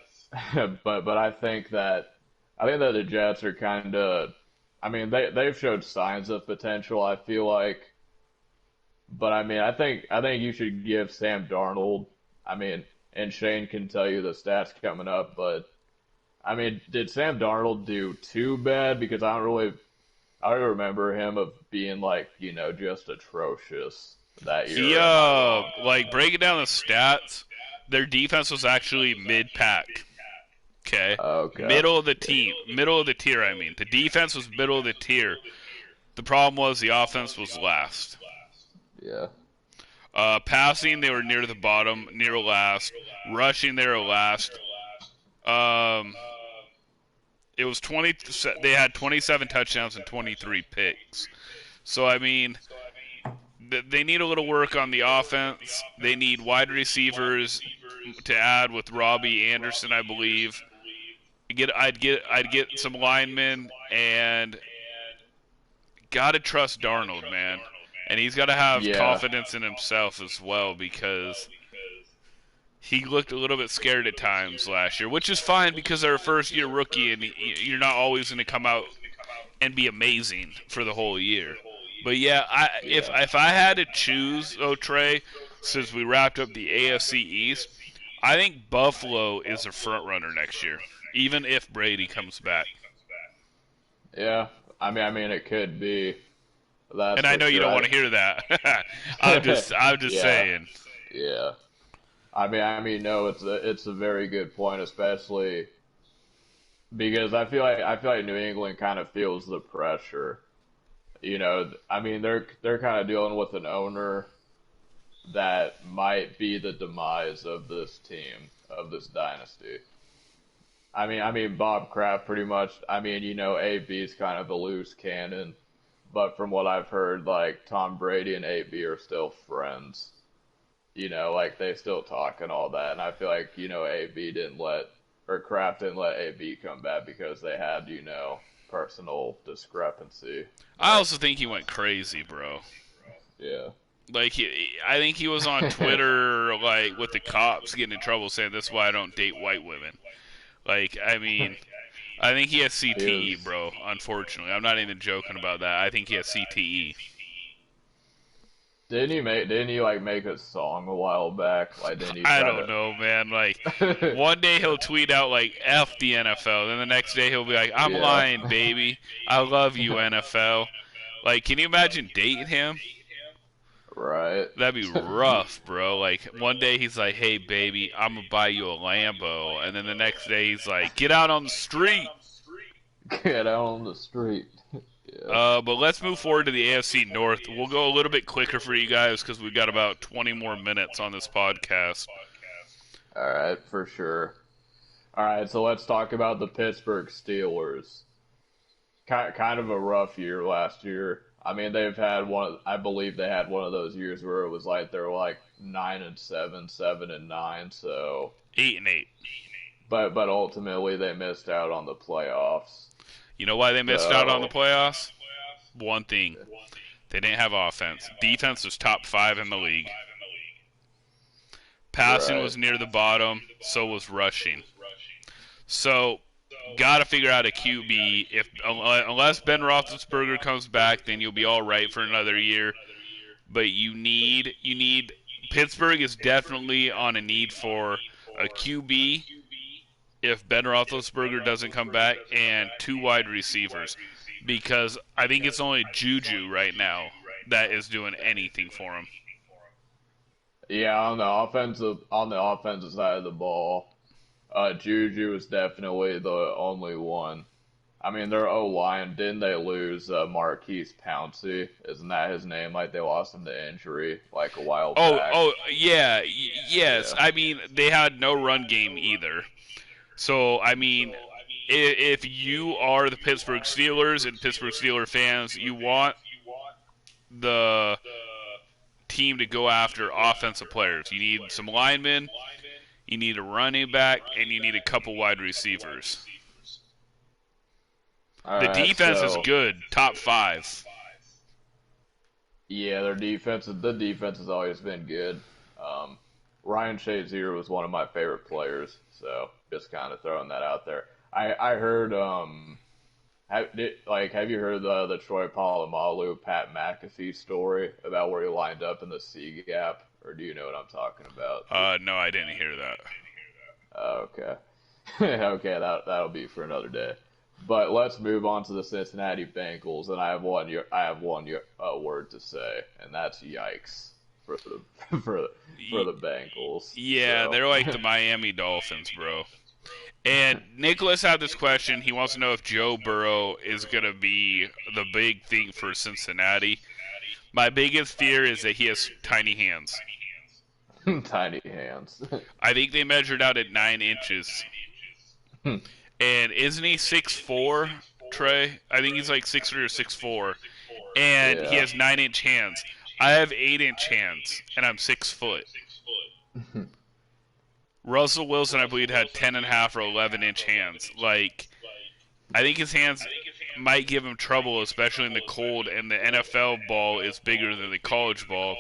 but I think that the Jets are kind of. I mean, they've showed signs of potential, I feel like. But I mean, I think you should give Sam Darnold. I mean, and Shane can tell you the stats coming up, but I mean, did Sam Darnold do too bad? Because I don't remember him of being like, just atrocious that year. He Am I wrong? like breaking down the stats, their defense was actually mid-pack. Okay. Okay. Middle of the team, middle of the tier, I mean. The defense was middle of the tier. The problem was the offense was last. Yeah. Passing, they were near the bottom, near last. Rushing, they were last. Um, it was 20. They had 27 touchdowns and 23 picks. So I mean, they need a little work on the offense. They need wide receivers to add with Robbie Anderson, I believe. I'd get some linemen and gotta trust Darnold, man. And he's got to have Yeah. confidence in himself as well because he looked a little bit scared at times last year, which is fine because they're a first-year rookie and you're not always going to come out and be amazing for the whole year. But yeah, if Yeah. I had to choose, though, Trey, since we wrapped up the AFC East, I think Buffalo is a front runner next year, even if Brady comes back. Yeah. I mean, it could be. That's And I for know you sure. don't want to hear that. I'm just Yeah. saying. Yeah. No, it's a very good point, especially because I feel like New England kind of feels the pressure. I mean, they're kind of dealing with an owner that might be the demise of this team, of this dynasty. I mean, Bob Kraft pretty much. I mean, AB's kind of a loose cannon, but from what I've heard, like Tom Brady and AB are still friends. Like they still talk and all that. And I feel like, AB didn't let, or Kraft didn't let AB come back because they had, personal discrepancy. I But also think he went crazy, bro. yeah. Like I think he was on Twitter like with the cops getting in trouble saying this is why I don't date white women. Like I mean, I think he has He CTE, was, bro. Unfortunately, I'm not even joking about that. I think he has CTE. didn't he like make a song a while back? Like, didn't he I try don't know, man. Like to? one day he'll tweet out like "F the NFL," then the next day he'll be like, "I'm Yeah. lying, baby. I love you, NFL." Like, can you imagine dating him? Right. That'd be rough, bro. Like one day he's like, "Hey, baby, I'm gonna buy you a Lambo," and then the next day he's like, "Get out on the street." Get out on the street. Yeah. But let's move forward to the AFC North. We'll go a little bit quicker for you guys because we've got about 20 more minutes on this podcast. All right, for sure. All right, so let's talk about the Pittsburgh Steelers. Kind of a rough year last year. I mean, they've had one. I believe they had one of those years where it was like they were like 9-7, 7-9. So, 8-8. but ultimately they missed out on the playoffs. You know why they missed out on the So, playoffs? One thing: they didn't have offense. Defense was top 5 in the league. Passing right. was near the bottom. So was rushing. So, got to figure out a QB. If unless Ben Roethlisberger comes back, then you'll be all right for another year. But you need Pittsburgh is definitely on a need for a QB if Ben Roethlisberger doesn't come back and 2 wide receivers because I think it's only Juju right now that is doing anything for him. Yeah, on the offensive side of the ball, Juju is definitely the only one. I mean, their O line, didn't they lose Marquise Pouncey? Isn't that his name? Like they lost him to injury like a while back. Oh yeah, yes. Yeah. I mean, they had no run game either. So, I mean, if you are the Pittsburgh Steelers and Pittsburgh Steelers fans, you want the team to go after offensive players. You need some linemen, you need a running back, and you need a couple wide receivers. All The right, defense is so good, top 5. yeah, the defense has always been good. Ryan Shazier was one of my favorite players, so just kind of throwing that out there. I heard have you heard the Troy Polamalu Pat McAfee story about where he lined up in the C gap, or do you know what I'm talking about? No, I didn't hear that. Okay. Okay, that'll be for another day. But let's move on to the Cincinnati Bengals, and I have one word to say, and that's yikes for the for the Bengals. Yeah, So, they're like the Miami Dolphins, bro. And Nicholas had this question. He wants to know if Joe Burrow is going to be the big thing for Cincinnati. My biggest fear is that he has tiny hands. tiny hands. I think they measured out at 9 inches. And isn't he 6'4", Trey? I think he's like 6'3" or 6'4". And he Yeah. has 9-inch hands. I have 8-inch hands, and I'm 6 foot. Russell Wilson, I believe, had 10.5 or 11-inch hands. Like, I think his hands might give him trouble, especially in the cold, and the NFL ball is bigger than the college ball.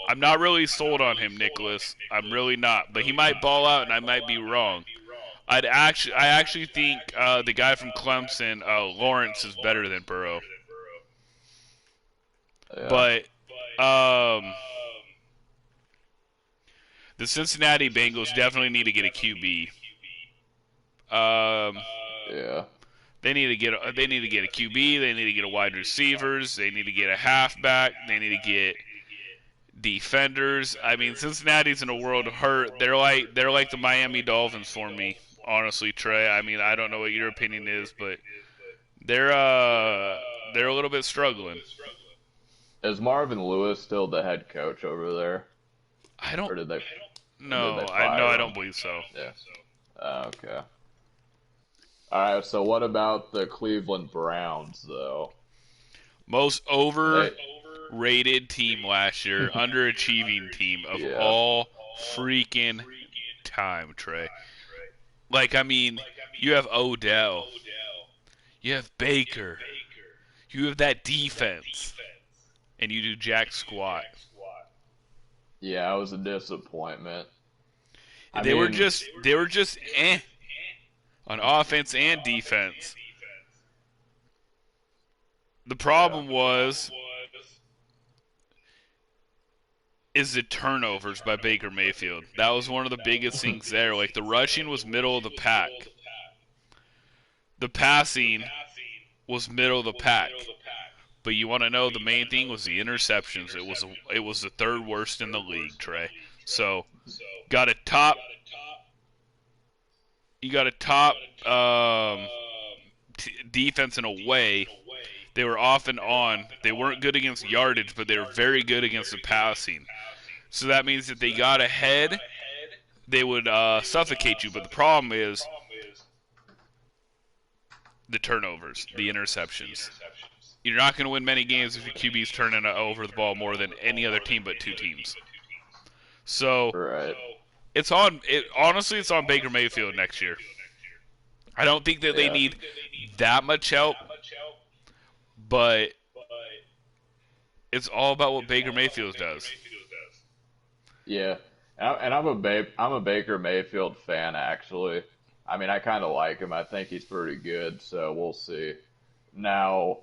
I'm not really sold on him, Nicholas. I'm really not. But he might ball out, and I might be wrong. I actually think the guy from Clemson, Lawrence, is better than Burrow. Yeah. But the Cincinnati Bengals definitely need to get a QB. Yeah. They need to get a QB. They need to get a wide receivers. They need to get a halfback. They need to get defenders. I mean, Cincinnati's in a world of hurt. They're like the Miami Dolphins for me, honestly, Trey. I mean, I don't know what your opinion is, but they're a little bit struggling. Is Marvin Lewis still the head coach over there? I don't. Or did they? I don't believe so. Yeah. Okay. All right. So what about the Cleveland Browns, though? Most overrated team last year, underachieving team of Yeah. all freaking time, Trey. Like, I mean, you have Odell, you have Baker, you have that defense, and you do jack squat. Yeah, it was a disappointment. They were just on offense and defense. The problem is the turnovers by Baker Mayfield. That was one of the biggest things there. Like, the rushing was middle of the pack. The passing was middle of the pack. But you want to know, the main thing was the interceptions. It was the third worst in the league, Trey. So, got a top defense in a way. They were off and on. They weren't good against yardage, but they were very good against the passing. So that means that they got ahead, they would suffocate you. But the problem is the turnovers, the interceptions. You're not going to win many games if your QB's turning over the ball more than any other team but 2 teams. So Right. honestly, it's on Baker Mayfield next year. I don't think that they need that much help, but it's all about what Baker Mayfield does. Yeah, and I'm a Baker Mayfield fan, actually. I mean, I kind of like him. I think he's pretty good, so we'll see. Now,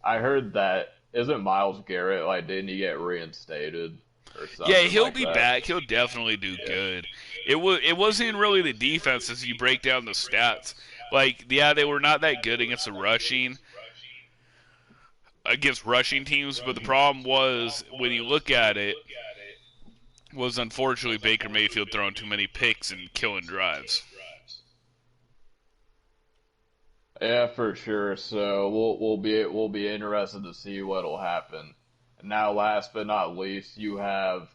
I heard that isn't Myles Garrett, like, didn't he get reinstated or something? Yeah, he'll like be that? back. He'll definitely do good. It wasn't really the defense as you break down the stats. Like, yeah, they were not that good against rushing teams, but the problem was, when you look at it, was unfortunately Baker Mayfield throwing too many picks and killing drives. Yeah, for sure. So we'll be interested to see what'll happen. Now, last but not least, you have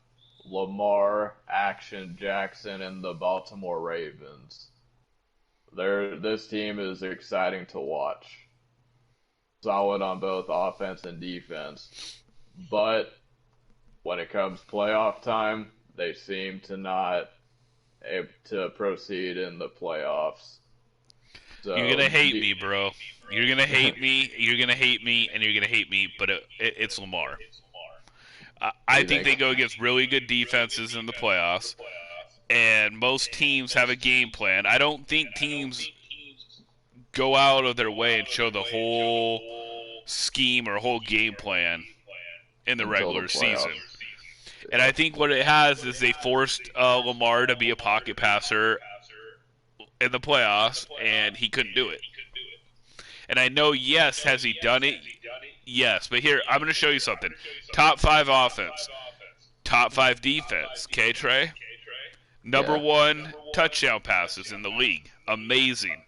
Lamar, Action Jackson, and the Baltimore Ravens. This team is exciting to watch. Solid on both offense and defense. but when it comes playoff time, they seem to not able to proceed in the playoffs. You're So, gonna hate me, bro. You're gonna hate me. You're gonna hate me, and you're gonna hate me. But it's Lamar. I you think think? they go against really good defenses in the playoffs, and most teams have a game plan. I don't think teams go out of their way and show the whole scheme or whole game plan in the Until the regular playoffs. season. And I think what it has is they forced Lamar to be a pocket passer in the playoffs, and he couldn't do it. And I know, yes, has he done it? Yes. But here, I'm going to show you something. Top 5 offense, top 5 defense. Okay, Trey? Number Yeah. 1 touchdown passes in the league. Amazing.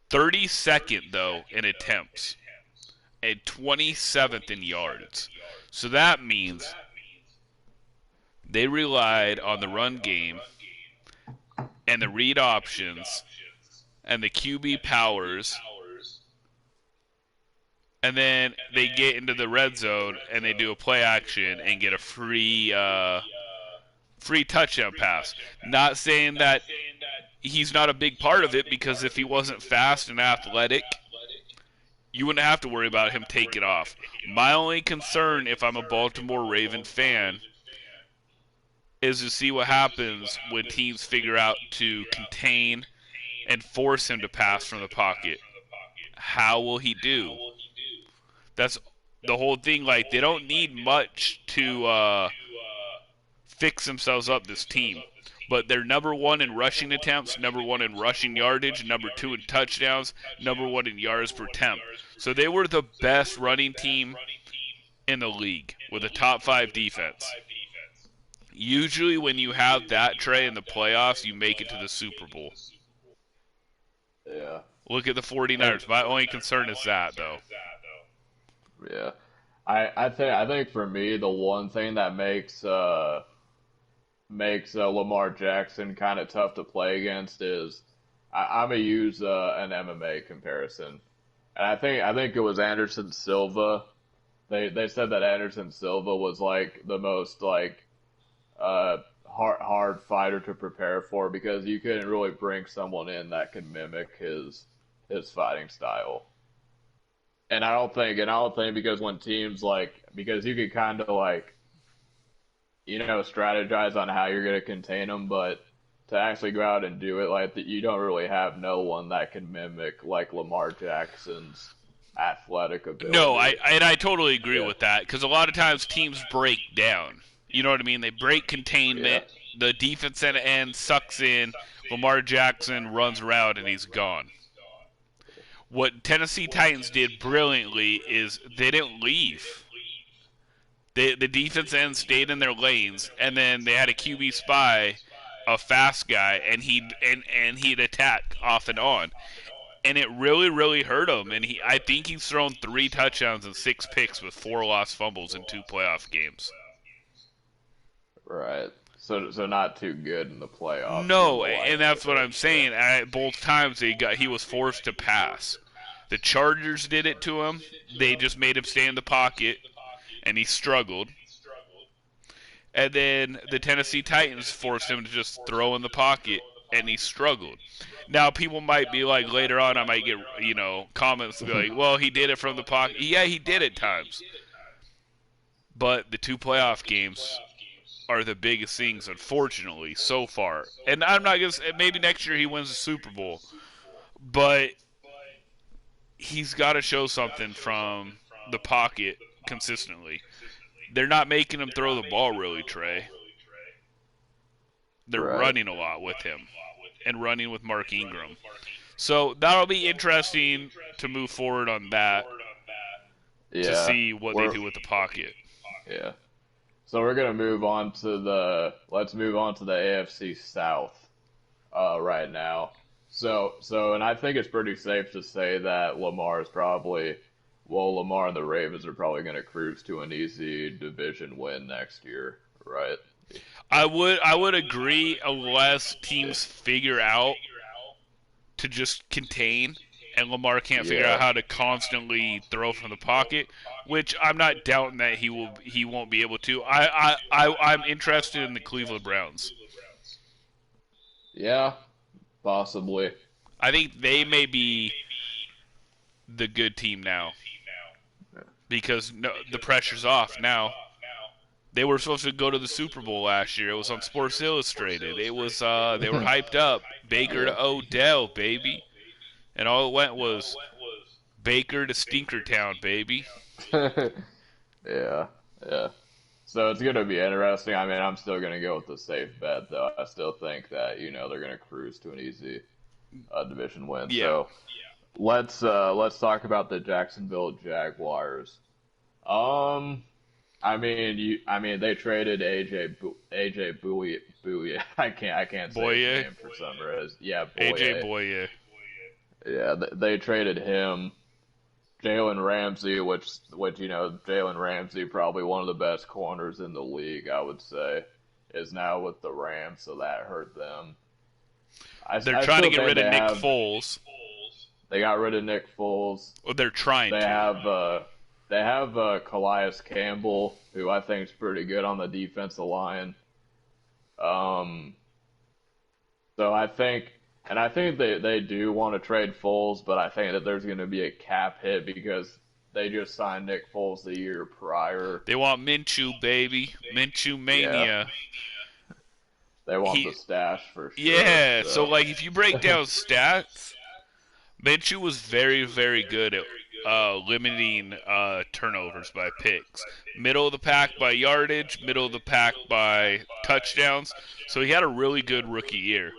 32nd, though, in attempts, and 27th in yards. So that means they relied on the run game and the read options and the QB powers, and then they get into the red zone and they do a play action and get a free touchdown pass. Not saying that he's not a big part of it, because if he wasn't fast and athletic, you wouldn't have to worry about him taking off. My only concern, if I'm a Baltimore Raven fan, is to see what happens when teams figure out to contain and force him to pass from the pocket. How will he do? That's the whole thing. Like, they don't need much to fix themselves up, this team. But they're number 1 in rushing attempts, number 1 in rushing yardage, number 2 in touchdowns, number 1 in yards per attempt. So they were the best running team in the league with a top 5 defense. Usually when you have that, Trey, in the playoffs, you make it to the Super Bowl. Yeah. Look at the 49ers. My only concern is that, though. Yeah. I think for me the one thing that makes Lamar Jackson kind of tough to play against is I'm gonna use an MMA comparison, and I think it was Anderson Silva. They said that Anderson Silva was like the most like hard fighter to prepare for, because you couldn't really bring someone in that could mimic his fighting style. And I don't think because when teams because you could kind of strategize on how you're going to contain them, but to actually go out and do it you don't really have no one that can mimic like Lamar Jackson's athletic No, ability. I totally agree Yeah, with that, because a lot of times teams break down. You know what I mean? They break yeah, containment. The defense end sucks in. Lamar Jackson runs around and he's gone. What Tennessee Titans did brilliantly is they didn't leave. The defense end stayed in their lanes, and then they had a QB spy, a fast guy, and he'd attack off and on, and it really hurt him. And I think he's thrown 3 touchdowns and 6 picks with 4 lost fumbles in 2 playoff games. right. So not too good in the playoffs No, and nonetheless, I that's what think. I'm Yeah, saying. Both times he was forced to pass. The Chargers did it to him. They just made him stay in the pocket, and he struggled. And then the Tennessee Titans forced him to just throw in the pocket, and he struggled. Now, people might be like, later on, I might get, comments to be like, well, he did it from the pocket. Yeah, he did at times. But the 2 playoff games are the biggest things, unfortunately, so far. And I'm not going to say, maybe next year he wins the Super Bowl. But he's got to show something from the pocket consistently. They're not making him throw the ball really, Trey. They're right. running a lot with him and running with Mark Ingram. So that'll be interesting to move forward on that, to Yeah, see what they we're do with the pocket. yeah. So we're gonna move on to the AFC South right now. And I think it's pretty safe to say that Lamar and the Ravens are probably going to cruise to an easy division win next year, right? I would agree, unless Yeah, teams figure out to just contain and Lamar can't figure Yeah. out how to constantly throw from the pocket, which I'm not doubting that he won't be able to. I'm interested in the Cleveland Browns. Yeah, possibly. I think they may be the good team now because the pressure's off now. They were supposed to go to the Super Bowl last year. It was on Sports Illustrated. It was they were hyped up. Baker Yeah. to Odell, baby. And all it went was Baker to Stinkertown, baby. Yeah. Yeah. So it's going to be interesting. I mean, I'm still going to go with the safe bet, though. I still think that, they're going to cruise to an easy division win. Yeah. So let's talk about the Jacksonville Jaguars. I mean they traded AJ Bouye. I can't say Boye. his name for some reason. Yeah, AJ Boye. Boye. Yeah, they traded him. Jalen Ramsey, which Jalen Ramsey, probably one of the best corners in the league, I would say, is now with the Rams, so that hurt them. They're I trying to still get think rid of Nick Foles. They got rid of Nick Foles. Or they're trying They to. have Calais Campbell, who I think is pretty good on the defensive line. So I think they do want to trade Foles, but I think that there's going to be a cap hit because they just signed Nick Foles the year prior. They want Minshew, baby. Minshew mania. They want the stash for sure. Yeah, so like if you break down stats, Minshew was very, very good at limiting turnovers by picks. Middle of the pack by yardage, middle of the pack by touchdowns. So he had a really good rookie year.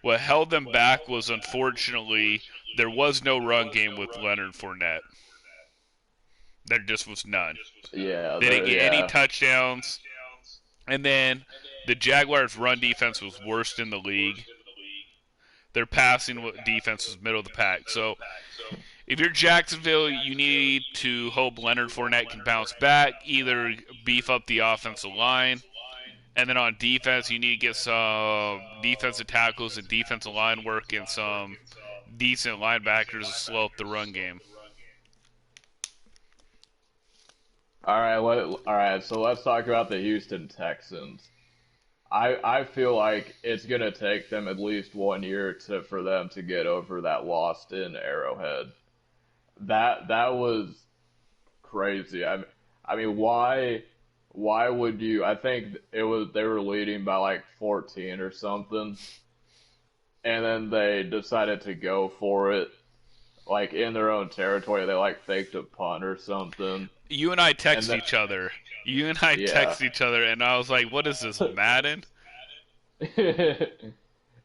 What held them back was, unfortunately, there was no run game with Leonard Fournette. There just was none. Yeah, They didn't get any touchdowns. And then the Jaguars' run defense was worst in the league. Their passing defense was middle of the pack. So if you're Jacksonville, you need to hope Leonard Fournette can bounce back, either beef up the offensive line, and then on defense, you need to get some defensive tackles and defensive line work and some decent linebackers to slow up the run game. All right. So let's talk about the Houston Texans. I feel like it's gonna take them at least 1 year for them to get over that loss in Arrowhead. That was crazy. I mean, why would you? I think they were leading by like 14 or something, and then they decided to go for it, like in their own territory. They like faked a punt or something. You and I text each other. Text each other, and I was like, "What is this, Madden?" and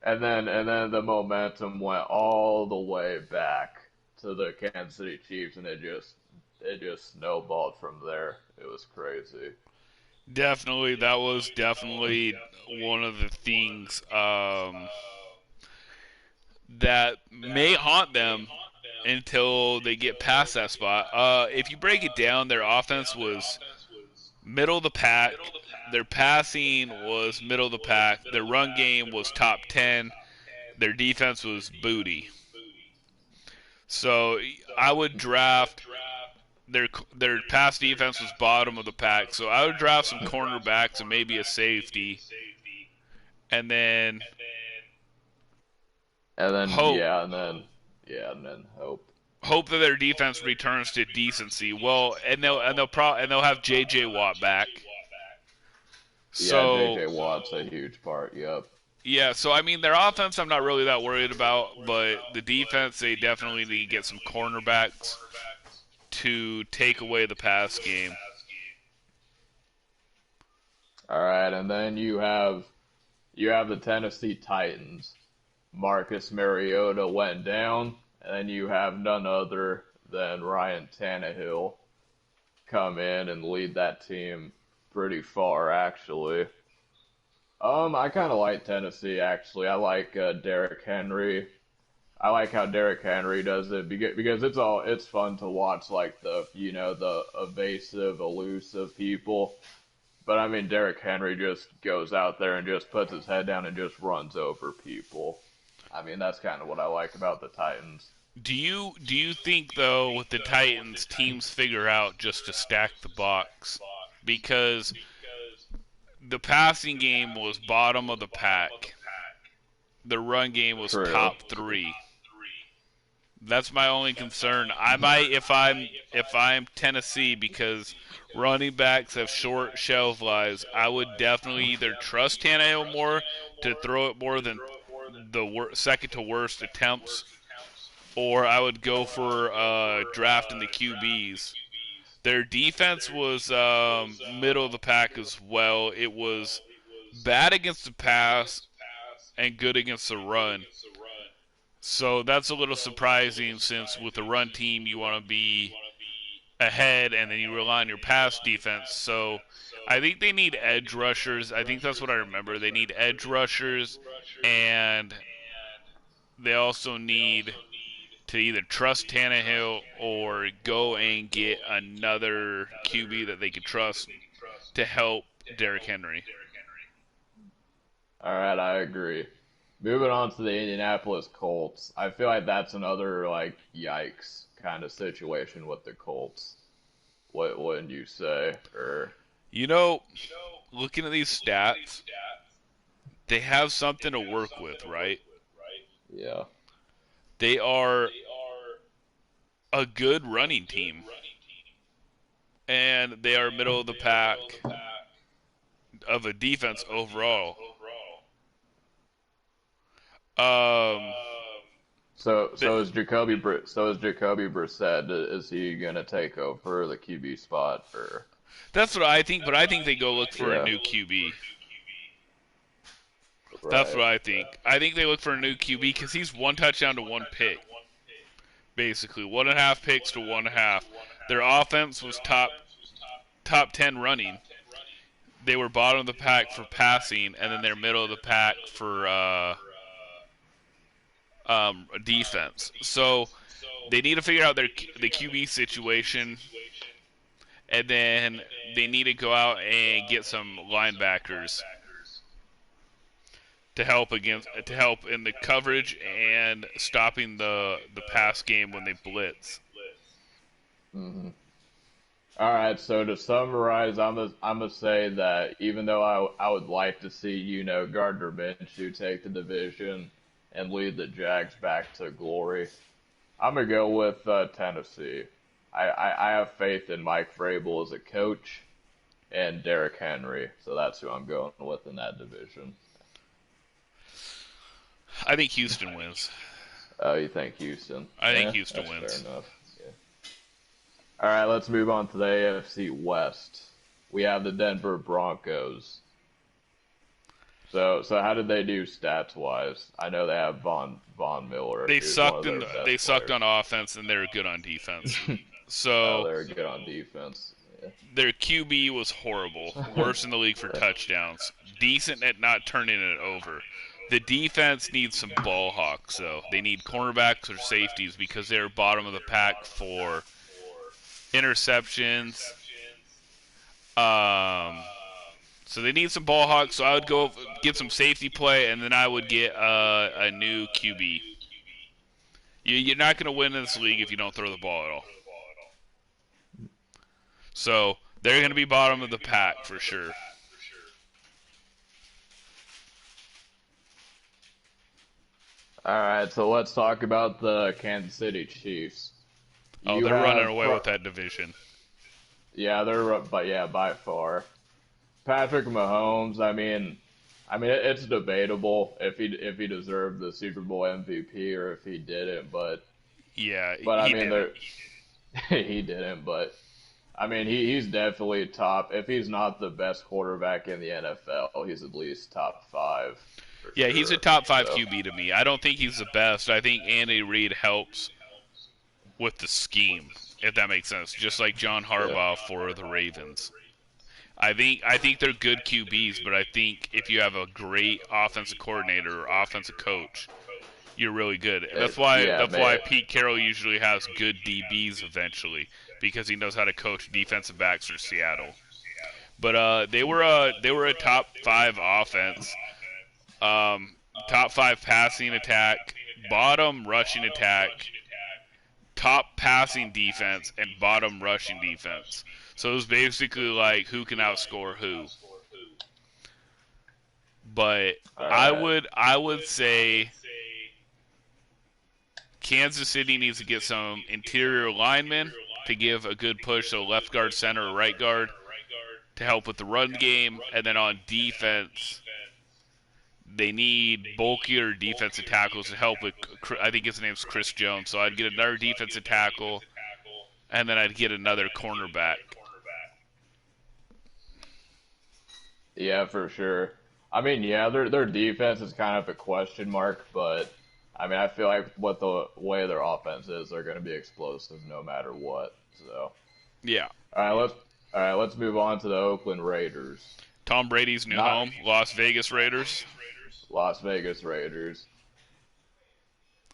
then the momentum went all the way back to the Kansas City Chiefs, and it just snowballed from there. It was crazy. Definitely, that was definitely one of the things that may haunt them until they get past that spot. If you break it down, their offense was middle of the pack. Their passing was middle of the pack. Their run game was top 10. Their defense was booty. So I would draft their pass defense was bottom of the pack. So I would draft some cornerbacks and maybe a safety, and then hope. And then Hope that their defense returns to decency. Well, and they'll have J.J. Watt back. So, yeah, J.J. Watt's a huge part. Yep. Yeah, so I mean, their offense I'm not really that worried about, but the defense, they definitely need to get some cornerbacks to take away the pass game. All right, and then you have the Tennessee Titans. Marcus Mariota went down, and then you have none other than Ryan Tannehill come in and lead that team pretty far, actually. I kind of like Tennessee, actually. I like Derrick Henry. I like how Derrick Henry does it because it's fun to watch, like the evasive, elusive people. But I mean, Derrick Henry just goes out there and just puts his head down and just runs over people. I mean, that's kind of what I like about the Titans. Do you think though with the Titans teams figure out just to stack the box because the passing game was bottom of the pack, the run game was True. top 3. That's my only concern. I might if I'm Tennessee because running backs have short shelf lives. I would definitely either trust Tannehill more to throw it more than the second to worst attempts, or I would go for drafting the QBs. Their defense was middle of the pack as well. It was bad against the pass and good against the run. So that's a little surprising since with the run team you want to be ahead and then you rely on your pass defense. So I think they need edge rushers. I think that's what I remember. They need edge rushers and they also need to either trust Tannehill or go and get another QB that they can trust to help Derrick Henry. All right, I agree. Moving on to the Indianapolis Colts, I feel like that's another like yikes kind of situation with the Colts. What wouldn't you say? Or You know, looking at these stats, they have something to work with, right? yeah, They are a good running team, and they are middle of the pack of a defense overall. Um, So is Jacoby Brissett? Is he gonna take over the QB spot? Or that's what I think, but I think they go look for a yeah, new QB. That's right. what I think. I think they look for a new QB because he's one touchdown to one pick, basically 1.5 picks to 1.5. Their offense was top 10 running. They were bottom of the pack for passing, and then they're middle of the pack for defense. So they need to figure out the QB situation, and then they need to go out and get some linebackers to help in the coverage and stopping the pass game when they blitz. hmm All right. So to summarize, I'm gonna say that even though I would like to see Gardner Minshew take the division and lead the Jags back to glory, I'm gonna go with Tennessee. I have faith in Mike Vrabel as a coach and Derrick Henry, so that's who I'm going with in that division. I think Houston wins. Oh, you think Houston? I think Yeah, Houston that's fair wins. enough. Yeah. All right, let's move on to the AFC West. We have the Denver Broncos. So how did they do stats wise? I know they have Von Miller, They who's one sucked of in their the, they best sucked players. on offense and they were good on defense. Oh, So they're good on defense. their QB was horrible, worst in the league for touchdowns, decent at not turning it over. The defense needs some ball hawks, though. They need cornerbacks or safeties because they're bottom of the pack for interceptions. Um, so they need some ball hawks. So I would go get some safety play, and then I would get a new QB. You're not going to win in this league if you don't throw the ball at all. So they're going to be bottom of the pack for sure. All right, so let's talk about the Kansas City Chiefs. Oh, You they're running have, away with that division. yeah, but yeah, by far. Patrick Mahomes. It's debatable if he deserved the Super Bowl MVP or if he didn't, Yeah, but I he mean, didn't. he didn't, but I mean, he's definitely top. If he's not the best quarterback in the NFL, he's at least top five for Yeah, he's a sure. top five So, QB to me. I don't think he's the best. I think Andy Reid helps with the scheme, if that makes sense. Just like John yeah, Harbaugh for the Ravens. I think they're good QBs, but I think if you have a great offensive coordinator or offensive coach, you're really good. yeah, That's why man. Pete Carroll usually has good DBs eventually because he knows how to coach defensive backs for Seattle. But they were a top five offense, um, top five passing attack, bottom rushing attack, top passing defense and bottom rushing defense. So it was basically like who can outscore who. But I would say Kansas City needs to get some interior linemen to give a good push, so left guard, center, or right guard to help with the run game. And then on defense, they need bulkier defensive tackles to help with, I think his name's Chris Jones. So I'd get another defensive tackle, and then I'd get another cornerback. Yeah, for sure. I mean, yeah, their defense is kind of a question mark, but I mean, I feel like what the way their offense is, they're going to be explosive no matter what. So yeah. All right, let's move on to the Oakland Raiders. Tom Brady's new home, Las Vegas Raiders. Las Vegas Raiders.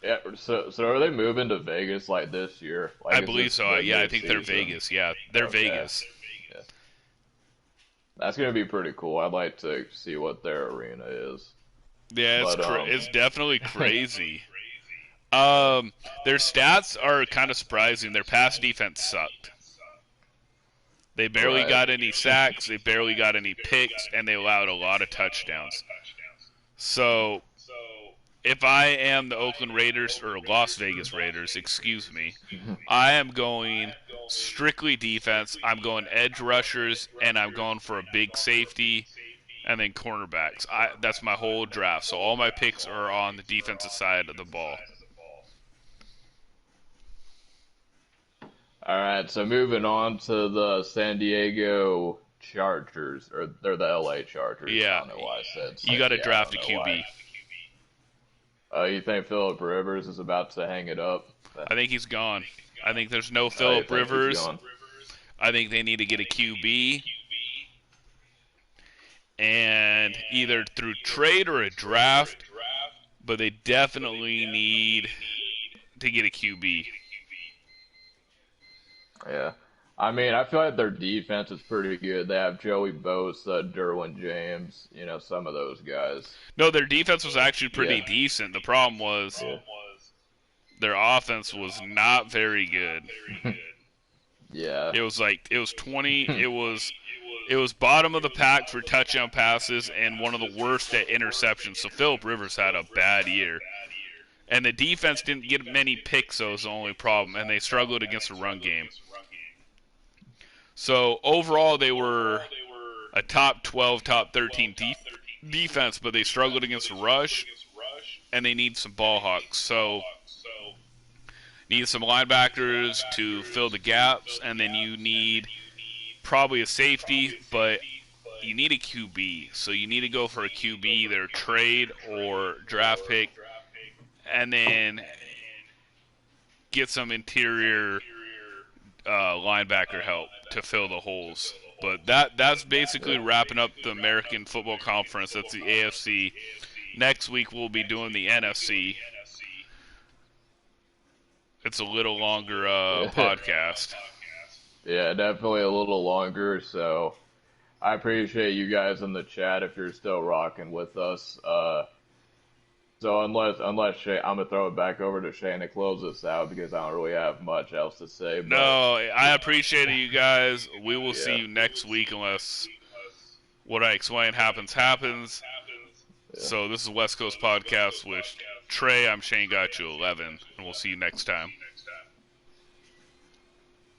Yeah, so are they moving to Vegas like this year? Like, I believe so. Yeah, I think they're Vegas. Yeah, they're Vegas. Yeah. That's going to be pretty cool. I'd like to see what their arena is. Yeah, it's definitely crazy. Their stats are kind of surprising. Their pass defense sucked. They barely got any sacks, they barely got any picks, and they allowed a lot of touchdowns. So, if I am the Oakland Raiders, or Las Vegas Raiders, excuse me, I am going strictly defense. I'm going edge rushers, and I'm going for a big safety, and then cornerbacks. That's my whole draft. So all my picks are on the defensive side of the ball. All right, so moving on to the San Diego Chargers, or they're the LA Chargers. Yeah. I don't know why I said you got to draft a QB. You think Phillip Rivers is about to hang it up? I think he's gone. I think there's no Phillip Rivers. I think they need to get a QB. And either through trade or a draft, but they definitely need to get a QB. Yeah. I mean, I feel like their defense is pretty good. They have Joey Bosa, Derwin James, some of those guys. No, their defense was actually pretty decent. The problem was their offense was not very good. Yeah. It was 20, it was bottom of the pack for touchdown passes and one of the worst at interceptions. So Phillip Rivers had a bad year. And the defense didn't get many picks, so was the only problem. And they struggled against the run game. So overall, they were a top 12, top 13 defense, but they struggled against the rush, and they need some ball hawks. So need some linebackers to fill the gaps, and then you need probably a safety, but you need a QB. So you need to go for a QB, either trade or draft pick, and then get some interior linebacker help to fill the holes. But that's basically wrapping up the American Football Conference. That's the AFC. Next week we'll be doing the NFC. It's a little longer podcast. Yeah, definitely a little longer. So I appreciate you guys in the chat if you're still rocking with us. So unless Shane, I'm gonna throw it back over to Shane to close this out because I don't really have much else to say. But, no, I appreciate it, you guys. We will see you next week unless what I explain happens. Yeah. So this is West Coast Podcast with Trey. I'm Shanegotyou11, and we'll see you next time.